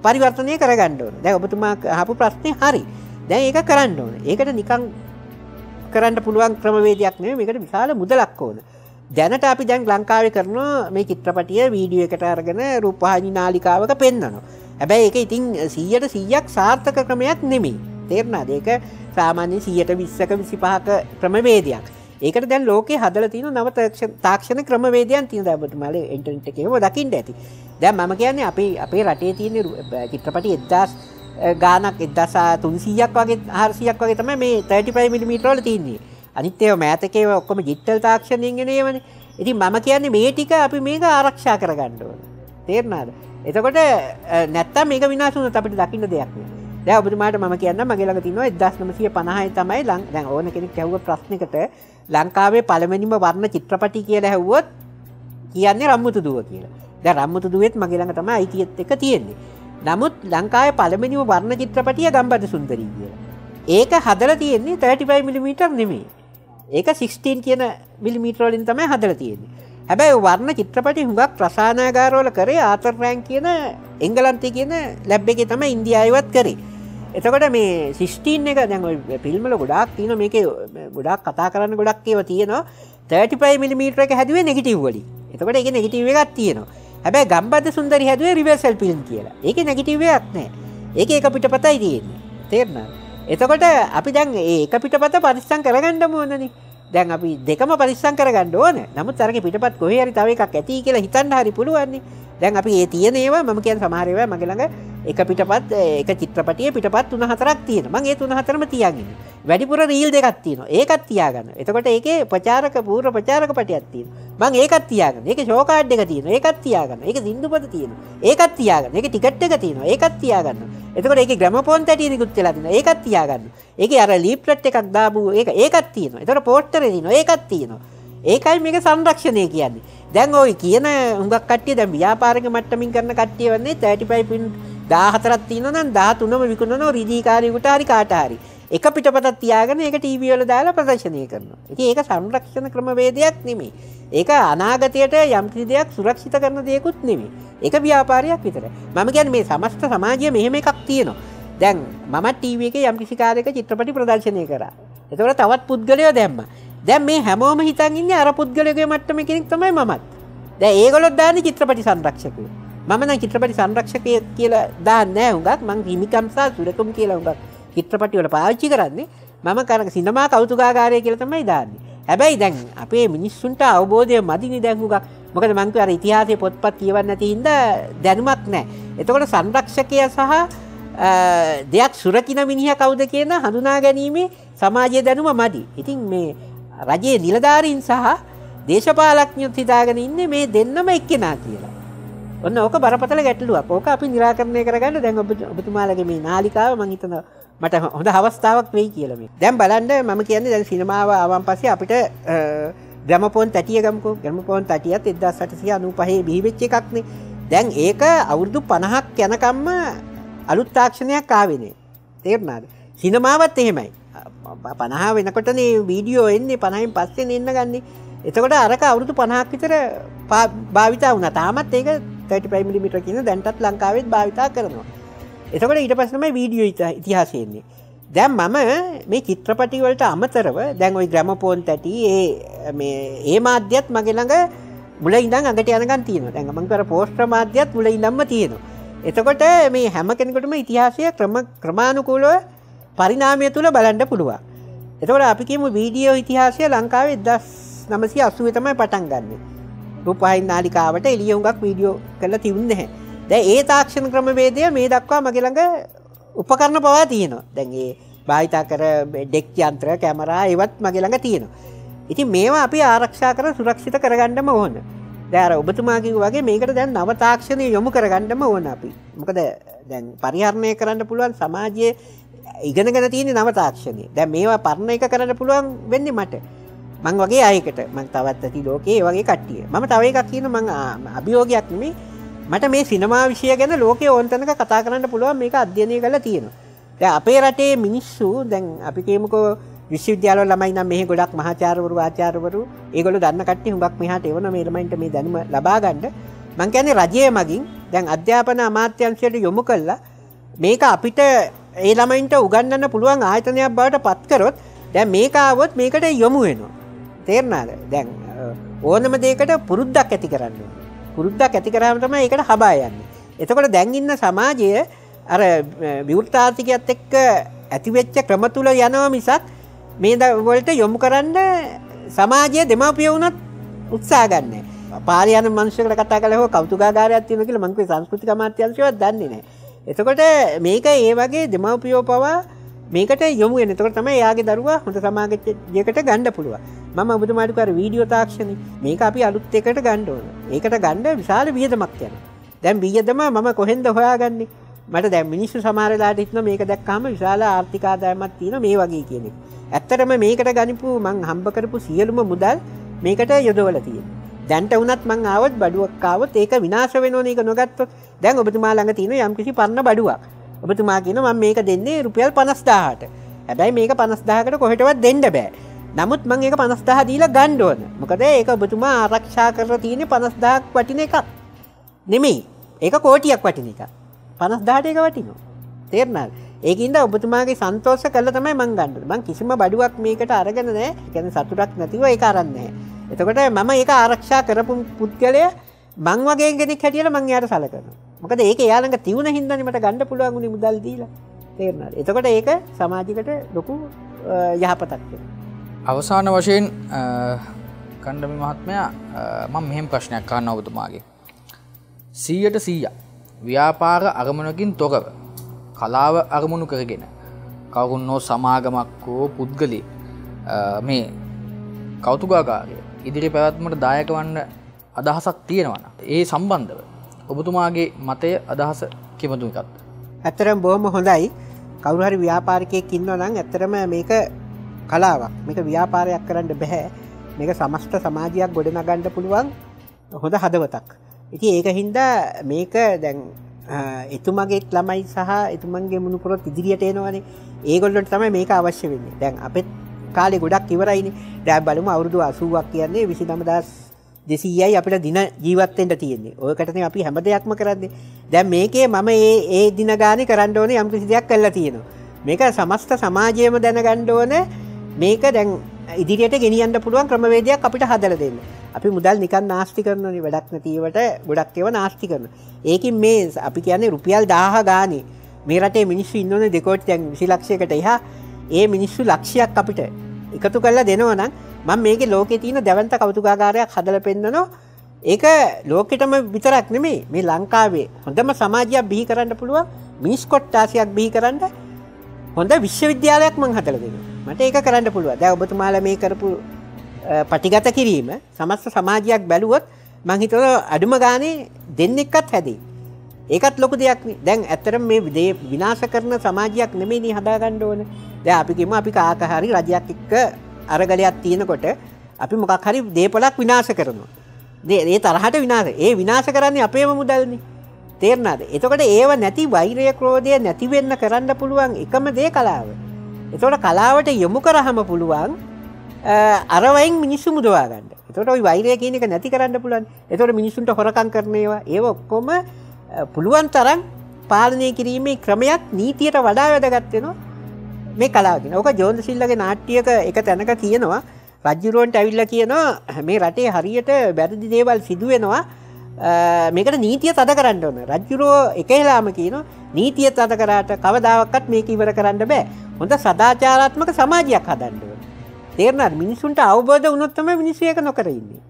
පරිවර්තනය කරගන්න ඕනේ. දැන් ඔබතුමා අහපු ප්‍රශ්නේ හරි. දැන් ඒක කරන්න ඕන. ඒකට නිකන් කරන්න පුළුවන් ක්‍රමවේදයක් නෙවෙයි. මේකට විශාල මුදලක් ඕන. දැනට අපි දැන් ලංකාවේ කරනවා මේ චිත්‍රපටිය වීඩියෝ එකට අරගෙන රූපවාහිනී නාලිකාවක පෙන්වනවා. හැබැයි ඒක ඉතින් 100%ක් සාර්ථක ක්‍රමයක් නෙමෙයි. තේරුණාද? ඒක සාමාන්‍ය 120ක 25ක ක්‍රමවේදයක්. ඒකට දැන් ලෝකේ හදලා තියෙන නව තාක්ෂණ ක්‍රමවේදයන් තියෙනවා. දැන් ඔබතුමාලා ඉන්ටර්නෙට් එකේම දකින්න ඇති. දැන් මම කියන්නේ අපේ රටේ තියෙන චිත්‍රපටි 1000 ගානක් 1300ක් වගේ 400ක් වගේ තමයි මේ 35mm වල තියෙන්නේ. අනිත් ඒවා මෑතකේ ඔක්කොම ඩිජිටල් තාක්ෂණයෙන් එන ඒවානේ. ඉතින් මම කියන්නේ මේ ටික අපි මේක ආරක්ෂා කරගන්න ඕන. තේරුණාද? එතකොට නැත්තම් මේක විනාශ වුණොත් අපිට දකින්න දෙයක් නෑ. දැන් ඔබතුමාට මම කියන්නම් මගේ ළඟ තියෙනවා 1950 තමයි දැන් ඕන කෙනෙක් ඇහුව ප්‍රශ්නයකට ලංකාවේ පළවෙනිම වර්ණ චිත්‍රපටි කියලා ඇහුවොත් කියන්නේ රම්මුතු දුව කියලා. දැන් රම්මුතු දුවෙත් මගේ ළඟ තමයි අයිතියත් එක තියෙන්නේ. නමුත් ලංකාවේ පළවෙනිම වර්ණ චිත්‍රපටිය ගම්බද සුන්දරී කියලා. ඒක හදලා තියෙන්නේ 35mm නෙමෙයි. ඒක 16 කියන මිලිමීටර වලින් තමයි හදලා තියෙන්නේ. හැබැයි වර්ණ චිත්‍රපටි හුඟක් රසායනාගාරවල කරේ ආතර් රෑන්ක් කියන එංගලන්තයේ කියන ලැබ් එකේ තමයි ඉන්දියාවේවත් කරේ. එතකොට මේ 16 එක දැන් ඔය ෆිල්ම් වල ගොඩාක් තියෙනවා මේකේ ගොඩාක් කතා කරන්න ගොඩක් ඒවා තියෙනවා 35mm එක හැදුවේ නෙගටිව් වලින්. එතකොට ඒකේ නෙගටිව් එකක් තියෙනවා. හැබැයි ගම්බද සුන්දරි හැදුවේ රිවර්සල් ෆිල්ම් කියලා. ඒකේ නෙගටිව් එකක් නැහැ. ඒකේ එක පිටපතයි තියෙන්නේ. තේරුණාද? එතකොට අපි දැන් ඒ එක පිටපත පරිස්සම් කරගන්න ඕනනේ. දැන් අපි දෙකම පරිස්සම් කරගන්න ඕන. නමුත් අරගේ පිටපත් කොහේ හරි තව එකක් ඇති කියලා හිතන්න හරි පුළුවන් නේ. දැන් අපි ඒ තියෙන ඒවා මම කියන්නේ සමහර ඒවා මගේ ළඟ එක පිටපත් එක චිත්‍රපටියේ පිටපත් 3-4ක් තියෙනවා. මම ඒ 3-4ම තියන් ඉන්නේ. වැඩිපුර රීල් දෙකක් තියෙනවා. ඒකත් තියාගන්න. එතකොට ඒකේ ප්‍රචාරක පූර්ව ප්‍රචාරක පටියක් තියෙනවා. මම ඒකත් තියාගන්න. ඒකේ ෂෝ කාඩ් එක තියෙනවා. ඒකත් තියාගන්න. ඒකේ සින්දුපද තියෙනවා. ඒකත් තියාගන්න. ඒකේ ටිකට් එක තියෙනවා. ඒකත් තියාගන්න. එතකොට ඒකේ ග්‍රැමෆෝන් තැටිය නිකුත් වෙලා තියෙනවා. ඒකත් තියාගන්න. ඒකේ අර ලීෆ්ලට් එකක් දාපු ඒකත් තියෙනවා. එතකොට පෝස්ටරේ තියෙනවා. ඒකත් තියෙනවා. ඒකයි මේක සංරක්ෂණය කියන්නේ. දැන් ওই කියන හුඟක් කට්ටිය දැන් ව්‍යාපාරික මට්ටමින් කරන කට්ටිය වන්නේ 35 පින් 14ක් තියෙනවා නම් 13ම විකුණනවා රීදීකාරියෙකුට හරි කාට හරි. එක පිටපතක් තියාගෙන ඒක ටීවී වල දාලා ප්‍රදර්ශනය කරනවා. ඉතින් ඒක සංරක්ෂණ ක්‍රමවේදයක් නෙමෙයි. ඒක අනාගතයට යම් කිසි දෙයක් සුරක්ෂිත කරන දෙයක්ුත් නෙමෙයි. ඒක ව්‍යාපාරයක් විතරයි. මම කියන්නේ මේ සමස්ත සමාජයේ මෙහෙම එකක් තියෙනවා. දැන් මම ටීවී එකේ යම් කිසි කාර්යයක චිත්‍රපටි ප්‍රදර්ශනය කරා. ඒතකොට තවත් පුද්ගලයෝ දැම්මා. දැන් මේ හැමෝම හිතන් ඉන්නේ අර පුද්ගලයාගේ මට්ටමේ කෙනෙක් තමයි මමත්. දැන් ඒගොල්ලෝ දාන්නේ චිත්‍රපටි සංරක්ෂකයෝ. මම නම් චිත්‍රපටි සංරක්ෂකයෙක් කියලා දාන්නේ නැහැ හුඟක්. මං හිමිකම් සහ සුරකම් කියලා හුඟක් චිත්‍රපටි වල පාවිච්චි කරන්නේ. මම කරන සිනමා කෞතුකාගාරය කියලා තමයි දාන්නේ. හැබැයි දැන් අපේ මිනිස්සුන්ට අවබෝධය මදිනේ දැන් හුඟක්. මොකද මං කිය අර ඉතිහාසයේ පොත්පත් කියවන්න නැති හින්දා දැනුමක් නැහැ. එතකොට සංරක්ෂකයා සහ දෙයක් සුරකින්න මිනිහා කවුද කියන හඳුනා ගැනීමේ සමාජීය දැනුම මදි. ඉතින් මේ රජයේ නිලධාරීන් සහ දේශපාලඥයොත් හිතාගෙන ඉන්නේ මේ දෙන්නම එක්කෙනා කියලා. ඔන්න ඕක බරපතල ගැටලුවක්. ඕක අපි निराකරණය කරගන්න දැන් ඔබතුමාලගේ මේ නාලිකාව මම හිතනවා මට හොඳ අවස්ථාවක් වෙයි කියලා මේ. දැන් බලන්න මම කියන්නේ දැන් සිනමාව ආවන් පස්සේ අපිට ග්‍රැමෆෝන් තැටිය ගමුකෝ. ග්‍රැමෆෝන් තැටියත් 1895 බිහි වෙච්ච එකක්නේ. දැන් ඒක අවුරුදු 50ක් යනකම්ම අලුත් තාක්ෂණයක් ආවේ නේ. තේරුණාද? සිනමාවත් එහෙමයි. 50 වෙනකොටනේ වීඩියෝ එන්නේ 50න් පස්සේනේ එන්න ගන්නේ. එතකොට අරක අවුරුදු 50ක් විතර භාවිතා වුණා. තාමත් ඒක 35mm කියන දැන්ටත් ලංකාවෙත් භාවිතා කරනවා. එතකොට ඊට පස්සේ තමයි වීඩියෝ ඉතිහාසය එන්නේ. දැන් මම මේ චිත්‍රපටි වලට අමතරව දැන් ওই ග්‍රැමෆෝන් තැටි ඒ මාධ්‍යත් මගේ ළඟ මුල ඉඳන් අගට යනකම් තියෙනවා. දැන් මම කර පෝස්ටර් මාධ්‍යත් මුල ඉඳන්ම තියෙනවා. එතකොට මේ හැම කෙනෙකුටම ඉතිහාසය ක්‍රමානුකූලව පරිණාමය තුල බලන්න පුළුවන්. එතකොට අපි කියමු වීඩියෝ ඉතිහාසය ලංකාවේ 1980 තමයි පටන් ගන්නෙ. රූපවාහිනී නාලිකාවට එළිය හුඟක් වීඩියෝ කරලා තිබුණේ නැහැ. දැන් ඒ තාක්ෂණ ක්‍රමවේදය මේ දක්වා මගේ ළඟ උපකරණ පවා තියෙනවා. දැන් ඒ භාවිතා කර ඩෙක් යන්ත්‍ර කැමරා ඒවත් මගේ ළඟ තියෙනවා. ඉතින් මේවා අපි ආරක්ෂා කර සුරක්ෂිත කරගන්නම ඕන. දැන් අර ඔබතුමා කිව්වා වගේ මේකට දැන් නව තාක්ෂණය යොමු කරගන්නම ඕන අපි. මොකද දැන් පරිහරණය කරන්න පුළුවන් සමාජයේ ඉගෙනගෙන තියෙන නව තාක්ෂණය. දැන් මේවා පරණ එක කරන්න පුළුවන් වෙන්නේ මට. මං වගේ අයකට මං තවත් ඇති ලෝකේ ඒ වගේ කට්ටිය. මම තව එකක් කියන මං අභියෝගයක් නෙමෙයි. මට මේ සිනමා විෂය ගැන ලෝකේ ඕන තැනක කතා කරන්න පුළුවන් මේක අධ්‍යයනය කරලා තියෙනවා. දැන් අපේ රටේ මිනිස්සු දැන් අපි කියමුකෝ විශ්වවිද්‍යාල වල ළමයි නම් මෙහි ගොඩක් මහාචාර්යවරු ආචාර්යවරු ඒගොල්ලෝ දන්න කට්ටිය හුඟක් මෙහාට එවන මේ ළමයින්ට මේ දැනුම ලබා ගන්න. මං කියන්නේ රජයේ මගින් දැන් අධ්‍යාපන අමාත්‍යාංශයට යොමු කළා මේක අපිට ඒ ළමයින්ට උගන්වන්න පුළුවන් ආයතනයක් බවට පත් කරොත් දැන් මේක ආවොත් මේකට යොමු වෙනවා. තේරුණාද? දැන් ඕනම දෙයකට පුරුද්දක් ඇති කරන්න ඕනේ. පුරුද්දක් ඇති කරාම තමයි ඒකට හබා යන්නේ. එතකොට දැන් ඉන්න සමාජය අර විවෘතාර්ථිකයත් එක්ක ඇතිවෙච්ච ක්‍රම තුල යනවා මිසක් මේ වලට යොමු කරන්න සමාජයේ දෙමාපියෝ වුණත් උත්සාහ ගන්නෑ. පාරේ යන මිනිස්සුන්ට කතා කරලා හො කෞතුකාගාරයක් තියෙනවා කියලා මං කිව්වේ සංස්කෘතික අමාත්‍යාංශයවත් දන්නේ නැහැ. එතකොට මේක ඒ වගේ දෙමාපියෝ පවා මේකට යොමු වෙන. එතකොට තමයි එයාගේ දරුවා හොඳ සමාජයකට ගන්න පුළුවන්. මම ඔබතුමාට කර වීඩියෝ තාක්ෂණي මේක අපි අලුත් එකකට ගන්න ඕන. ඒකට ගන්න විශාල වියදමක් යනවා. දැන් වියදම මම කොහෙන්ද හොයාගන්නේ? මට දැන් මිනිස්සු සමහර වෙලාවට හිතනවා මේක දැක්කම විශාල ආර්ථික ආදායමක් තියෙනවා මේ වගේ කියන එක. ඇත්තටම මේකට ගනිපු මං හම්බ කරපු සියලුම මුදල් මේකට යොදවලා තියෙනවා. දැන්ට වුණත් මං ආවොත් බඩුවක් ආවොත් ඒක විනාශ වෙනවනේ. ඒක නොගත්තොත් දැන් ඔබතුමා ළඟ තියෙන යම්කිසි පරණ බඩුවක්. ඔබතුමා කියනවා මම මේක දෙන්නේ රුපියල් 50000ට. හැබැයි මේක 50000කට කොහෙටවත් දෙන්න බෑ. නමුත් මං ඒක 50000 දීලා ගන්න ඕන. මොකද ඒක ඔබතුමා ආරක්ෂා කරලා තියෙන්නේ 50000ක් වටින එකක් නෙමෙයි. ඒක කෝටියක් වටින එකක්. 50000ට ඒක වටිනවා. තේරුණාද? ඒකින්ද ඔබතුමාගේ සන්තෝෂ කළා තමයි මං ගන්නේ. මං කිසිම බඩුවක් මේකට අරගෙන නැහැ. ඒ කියන්නේ සතුටක් නැතිව ඒක අරන් නැහැ. එතකොට මම ඒක ආරක්ෂා කරපු පුද්ගලයා මං වගේ කෙනෙක් හැටියට මං එයාට සලකනවා. මොකද ඒක එයා ළඟ තියුණ හින්දානේ මට ගන්න පුළුවන් උනේ මුදල් දීලා. තේරුණාද? එතකොට ඒක සමාජයකට ලොකු යහපතක් වෙනවා. අවසාන වශයෙන් කණ්ඩමි මහත්මයා මම මෙහෙම ප්‍රශ්නයක් අහනවා ඔබතුමාගේ. 100% ව්‍යාපාර අරමුණකින් තොරව කලාව අරමුණු කරගෙන කවුරුන්නෝ සමාගමක් හෝ පුද්ගලයෙක් මේ කෞතුකාගාරය ඉදිරි පැවැත්මට දායක වන්න අදහසක් තියෙනවා. ඒ සම්බන්ධව ඔබතුමාගේ මතය අදහස කිමතු එකක්ද? ඇත්තරම බොහොම හොඳයි. කවුරු හරි ව්‍යාපාරිකයෙක් ඉන්නවා නම් ඇත්තරම මේක කලාවක්. මේක ව්‍යාපාරයක් කරන්න බෑ. මේක සමස්ත සමාජයක් ගොඩනගන්න පුළුවන් හොඳ හදවතක්. ඉතින් ඒක හින්දා මේක දැන් එතුමගේ ළමයි සහ එතුමන්ගේ මුණුපුරොත් ඉදිරියට එනවනේ. ඒගොල්ලන්ට තමයි මේක අවශ්‍ය වෙන්නේ. දැන් අපේ කාලේ ගොඩක් ඉවරයිනේ. දැන් බලමු අවුරුදු 80ක් කියන්නේ 29200යි අපිට දින ජීවත් වෙන්න තියෙන්නේ. ඔයකටනේ අපි හැම දෙයක්ම කරන්නේ. දැන් මේකේ මම ඒ දින ගානේ කරන්න ඕනේ යම් කිසි දෙයක් කරලා තියෙනවා. මේක සමස්ත සමාජයේම දැනගන්න ඕනේ. මේක දැන් ඉදිරියට ගෙනියන්න පුළුවන් ක්‍රමවේදයක් අපිට හදලා දෙන්න. අපි මුදල් නිකන් නාස්ති කරනනේ වැඩක් නැතිවට ගොඩක් ඒවා නාස්ති කරනවා. ඒකින් මේ අපි කියන්නේ රුපියල් 1000 ගානේ මේ රටේ මිනිස්සු ඉන්නෝනේ 2 කෝටි දැන් 20 ලක්ෂයකට එහා ඒ මිනිස්සු ලක්ෂයක් අපිට එකතු කරලා දෙනවා නම් මම මේකේ ලෝකේ තියෙන දැවන්ත කෞතුකාගාරයක් හදලා පෙන්නනවා. ඒක ලෝකෙටම විතරක් නෙමෙයි මේ ලංකාවේ හොඳම සමාජයක් බිහි කරන්න පුළුවන් මිනිස් කොට්ටාසියක් බිහි කරන්න හොඳ විශ්වවිද්‍යාලයක් මම හදලා දෙනවා. මට ඒක කරන්න පුළුවන්. දැන් ඔබතුමාලා මේ කරපු පටිගත කිරීම සමස්ත සමාජයක් බැලුවොත් මං හිතනවා අඩුම ගානේ දෙන්නෙක්වත් හැදෙයි. ඒකත් ලොකු දෙයක් නේ. දැන් ඇත්තටම මේ විනාශ කරන සමාජයක් නෙමෙයිනේ හදාගන්න ඕනේ. දැන් අපි කියමු අපි කාක හරි රජයක් එක්ක අරගලයක් තියෙනකොට අපි මොකක් හරි දේපලක් විනාශ කරනවා. ඒ තරහට විනාශ. ඒ විනාශ කරන්නේ අපේම මුදල්නේ. තේරුණාද? එතකොට ඒව නැති වෛරය ක්‍රෝධය නැති වෙන්න කරන්න පුළුවන් එකම දේ කලාව. එතකොට කලාවට යොමු කරාම පුළුවන් අරවයින් මිනිස්සු මුදවා ගන්න. එතකොට ওই වෛරය කියන එක නැති කරන්න පුළුවන්. එතකොට මිනිස්සුන්ට හොරකම් කරන ඒව ඔක්කොම පුළුවන් තරම් පාලනය කිරීමේ ක්‍රමයක් නීතියට වඩා වැදගත් වෙනවා මේ කලාව කියන. ඕක ජෝන්ද සිල්ලාගේ නාට්‍යයක එක තැනක කියනවා රජුරවන්ට ඇවිල්ලා කියනවා මේ රටේ හරියට වැරදි දේවල් සිදු වෙනවා මේකට නීතිය තද කරන්න ඕන. රජුරෝ එකහෙලාම කියනවා නීතිය තද කරාට කවදාවත් මේක ඉවර කරන්න බෑ. හොඳ සදාචාරාත්මක සමාජයක් හදන්න ඕන. තේරුණාද? මිනිසුන්ට අවබෝධ වුණොත් තමයි මිනිස්සු ඒක නොකර ඉන්නේ.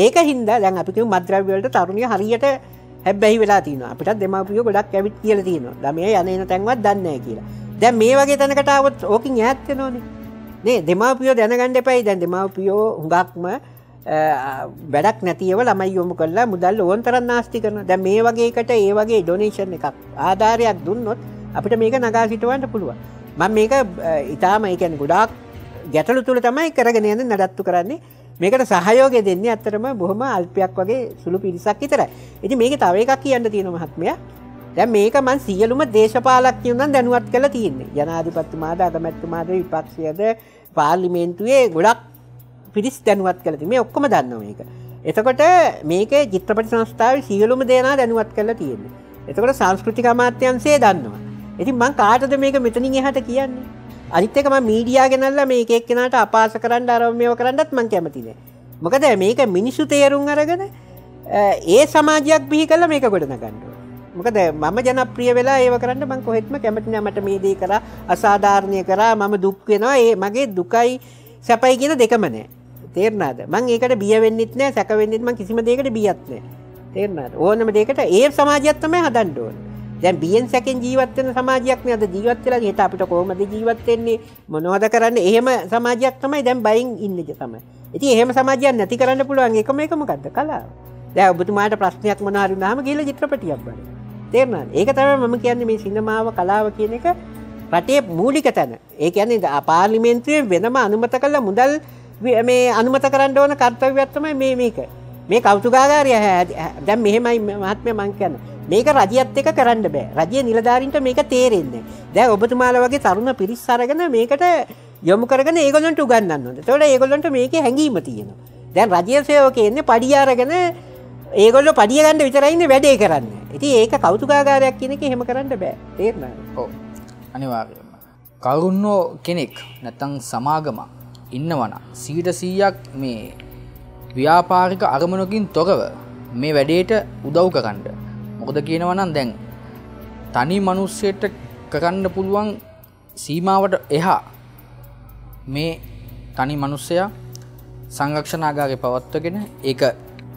ඒක හින්දා දැන් අපි කියමු මත්ද්‍රව්‍ය වලට තරුණිය හරියට හැබ්බැහි වෙලා තියෙනවා. අපිටත් දෙමාපියෝ ගොඩක් ඇවිත් කියලා තියෙනවා. ළමයා යන එන තැන්වත් දන්නේ නැහැ කියලා. දැන් මේ වගේ තැනකට આવොත් ඕකින් ඈත් වෙනෝනේ. නේ දෙමාපියෝ දැනගන්න එපයි. දැන් දෙමාපියෝ හුඟක්ම වැඩක් නැතිව ළමයි යොමු කරලා මුදල් ඕන තරම් නාස්ති කරනවා. දැන් මේ වගේ එකට ඒ වගේ ඩොනේෂන් එකක් ආධාරයක් දුන්නොත් අපිට මේක නගා සිටවන්න පුළුවන්. මම මේක ඊටාම ඒ කියන්නේ ගොඩාක් ගැටලු තුල තමයි කරගෙන යන්නේ නඩත්තු කරන්නේ. මේකට සහයෝගය දෙන්නේ අත්‍තරම බොහොම අල්පයක් වගේ සුළු පිරිසක් විතරයි. ඉතින් මේකේ තව එකක් කියන්න තියෙනවා මහත්මයා. දැන් මේක මං සියලුම දේශපාලඥයන් දැනුවත් කරලා තියෙන්නේ. ජනාධිපතිතුමාද, අගමැතිතුමාද, විපක්ෂයද, පාර්ලිමේන්තුවේ ගොඩක් පිරිස් දැනුවත් කරලා තියෙන්නේ. මේ ඔක්කොම දන්නවා මේක. එතකොට මේකේ චිත්‍රපට සංස්ථාවේ සියලුම දේනා දැනුවත් කරලා තියෙන්නේ. එතකොට සංස්කෘතික අමාත්‍යාංශය දන්නවා. ඉතින් මං කාටද මේක මෙතනින් එහාට කියන්නේ? අනිත් එක මම මීඩියා ගෙනල්ලා මේක එක්කෙනාට අපහාස කරන්න අරව මේව කරන්නත් මං කැමති නෑ. මොකද මේක මිනිස්සු තේරුම් අරගෙන ඒ සමාජයක් බිහි කරලා මේක ගොඩනගන්න ඕනේ. මොකද මම ජනප්‍රිය වෙලා ඒව කරන්න මං කොහෙත්ම කැමති නෑ. මට මේ දේ කරා අසාධාරණීය කරා මම දුක් වෙනවා. ඒ මගේ දුකයි සැපයි කියන දෙකම නෑ. තේරුණාද? මං ඒකට බිය වෙන්නෙත් නෑ, සැක වෙන්නෙත් මං කිසිම දෙයකට බියත් නෑ. තේරුණාද? ඕනම දෙයකට ඒ සමාජයක් තමයි හදන්න ඕනේ. දැන් බියෙන් සැකෙන් ජීවත් වෙන සමාජයක් නේ අද ජීවත් වෙලා හෙට අපිට කොහොමද ජීවත් වෙන්නේ මොනවද කරන්නේ එහෙම සමාජයක් තමයි දැන් බයින් ඉන්නේ තමයි. ඉතින් එහෙම සමාජයක් නැති කරන්න පුළුවන් එකම එක මොකද්ද? කලාව. දැන් ඔබතුමාට ප්‍රශ්නයක් මොනවා හරි වුණාම ගිහලා චිත්‍රපටියක් බලන්න. තේරුණාද? ඒක තමයි මම කියන්නේ මේ සිනමාව කලාව කියන එක රටේ මූලික තැන. ඒ කියන්නේ පාර්ලිමේන්තුවේ වෙනම අනුමත කළ මුදල් මේ අනුමත කරන්න ඕන කර්තව්‍යයක් තමයි මේක. මේ කෞතුකාගාරය දැන් මෙහෙමයි මහත්මයා මං කියන්නේ. මේක රජයත් එක්ක කරන්න බෑ. රජයේ නිලධාරීන්ට මේක තේරෙන්නේ නැහැ. දැන් ඔබතුමාලා වගේ තරුණ පිරිස් අරගෙන මේකට යොමු කරගෙන ඒගොල්ලන්ට උගන්වන්න ඕනේ. ඒතකොට ඒගොල්ලන්ට මේකේ හැඟීම තියෙනවා. දැන් රජයේ සේවකයෝ ඉන්නේ පඩිය අරගෙන ඒගොල්ලෝ පඩිය ගන්න විතරයි ඉන්නේ වැඩේ කරන්නේ. ඉතින් ඒක කෞතුකාගාරයක් කියන එක එහෙම කරන්න බෑ. තේරුණාද? ඔව්. අනිවාර්යයෙන්ම. කවුරුන්නෝ කෙනෙක් නැත්තම් සමාගම ඉන්නවනම් 100% මේ ව්‍යාපාරික අරමුණකින් තොරව මේ වැඩේට උදව් කරන්න. මොකද කියනවා නම් දැන් තනි මිනිස්සෙට කරන්න පුළුවන් සීමාවට එහා මේ තනි මිනිස්සයා සංරක්ෂණාගාරේ පවත්වගෙන ඒක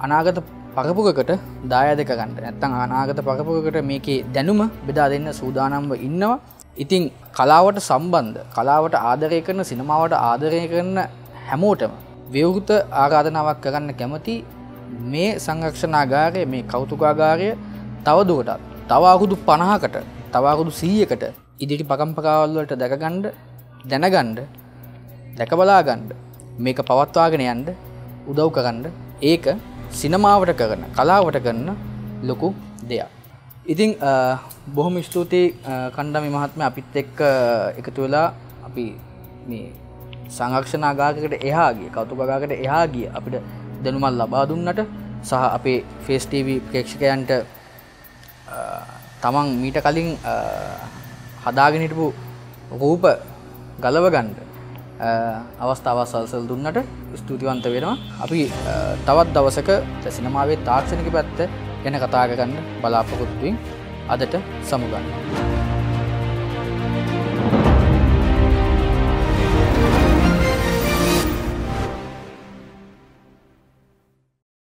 අනාගත පරපුරකට දායාද කරගන්න. නැත්නම් අනාගත පරපුරකට මේකේ දැනුම බෙදා දෙන්න සූදානම්ව ඉන්නවා. ඉතින් කලාවට සම්බන්ධ, කලාවට ආදරය කරන, සිනමාවට ආදරය කරන හැමෝටම විවෘත ආරාධනාවක් කරන්න කැමති මේ සංරක්ෂණාගාරය, මේ කෞතුකාගාරය තවදුරටත් තව අවුරුදු 50කට, තව අවුරුදු 100කට ඉදිරි පරම්පරාවල් වලට දැකගන්න, දැනගන්න, දැකබලා ගන්න, මේක පවත්වාගෙන යන්න උදව් කරන්න. ඒක සිනමාවට කරන, කලාවට කරන ලොකු දෙයක්. ඉතින් බොහොම ස්තුතියි කණ්ඩායම මහත්මයා අපිත් එක්ක එකතු වෙලා අපි මේ සංරක්ෂණාගාරයකට එහා ගිය, කෞතුකාගාරයකට එහා ගිය අපිට දැනුමක් ලබා දුන්නට සහ අපේ ෆේස් TV ප්‍රේක්ෂකයන්ට තමන් මීට කලින් හදාගෙන හිටපු රූප ගලව ගන්න අවස්ථාවක් සලසලා දුන්නට ස්තුතිවන්ත වෙනවා. අපි තවත් දවසක සිනමාවේ තාක්ෂණික පැත්ත ගැන කතා කරන්න බලාපොරොත්තු වෙමින් අදට සමුගන්නවා.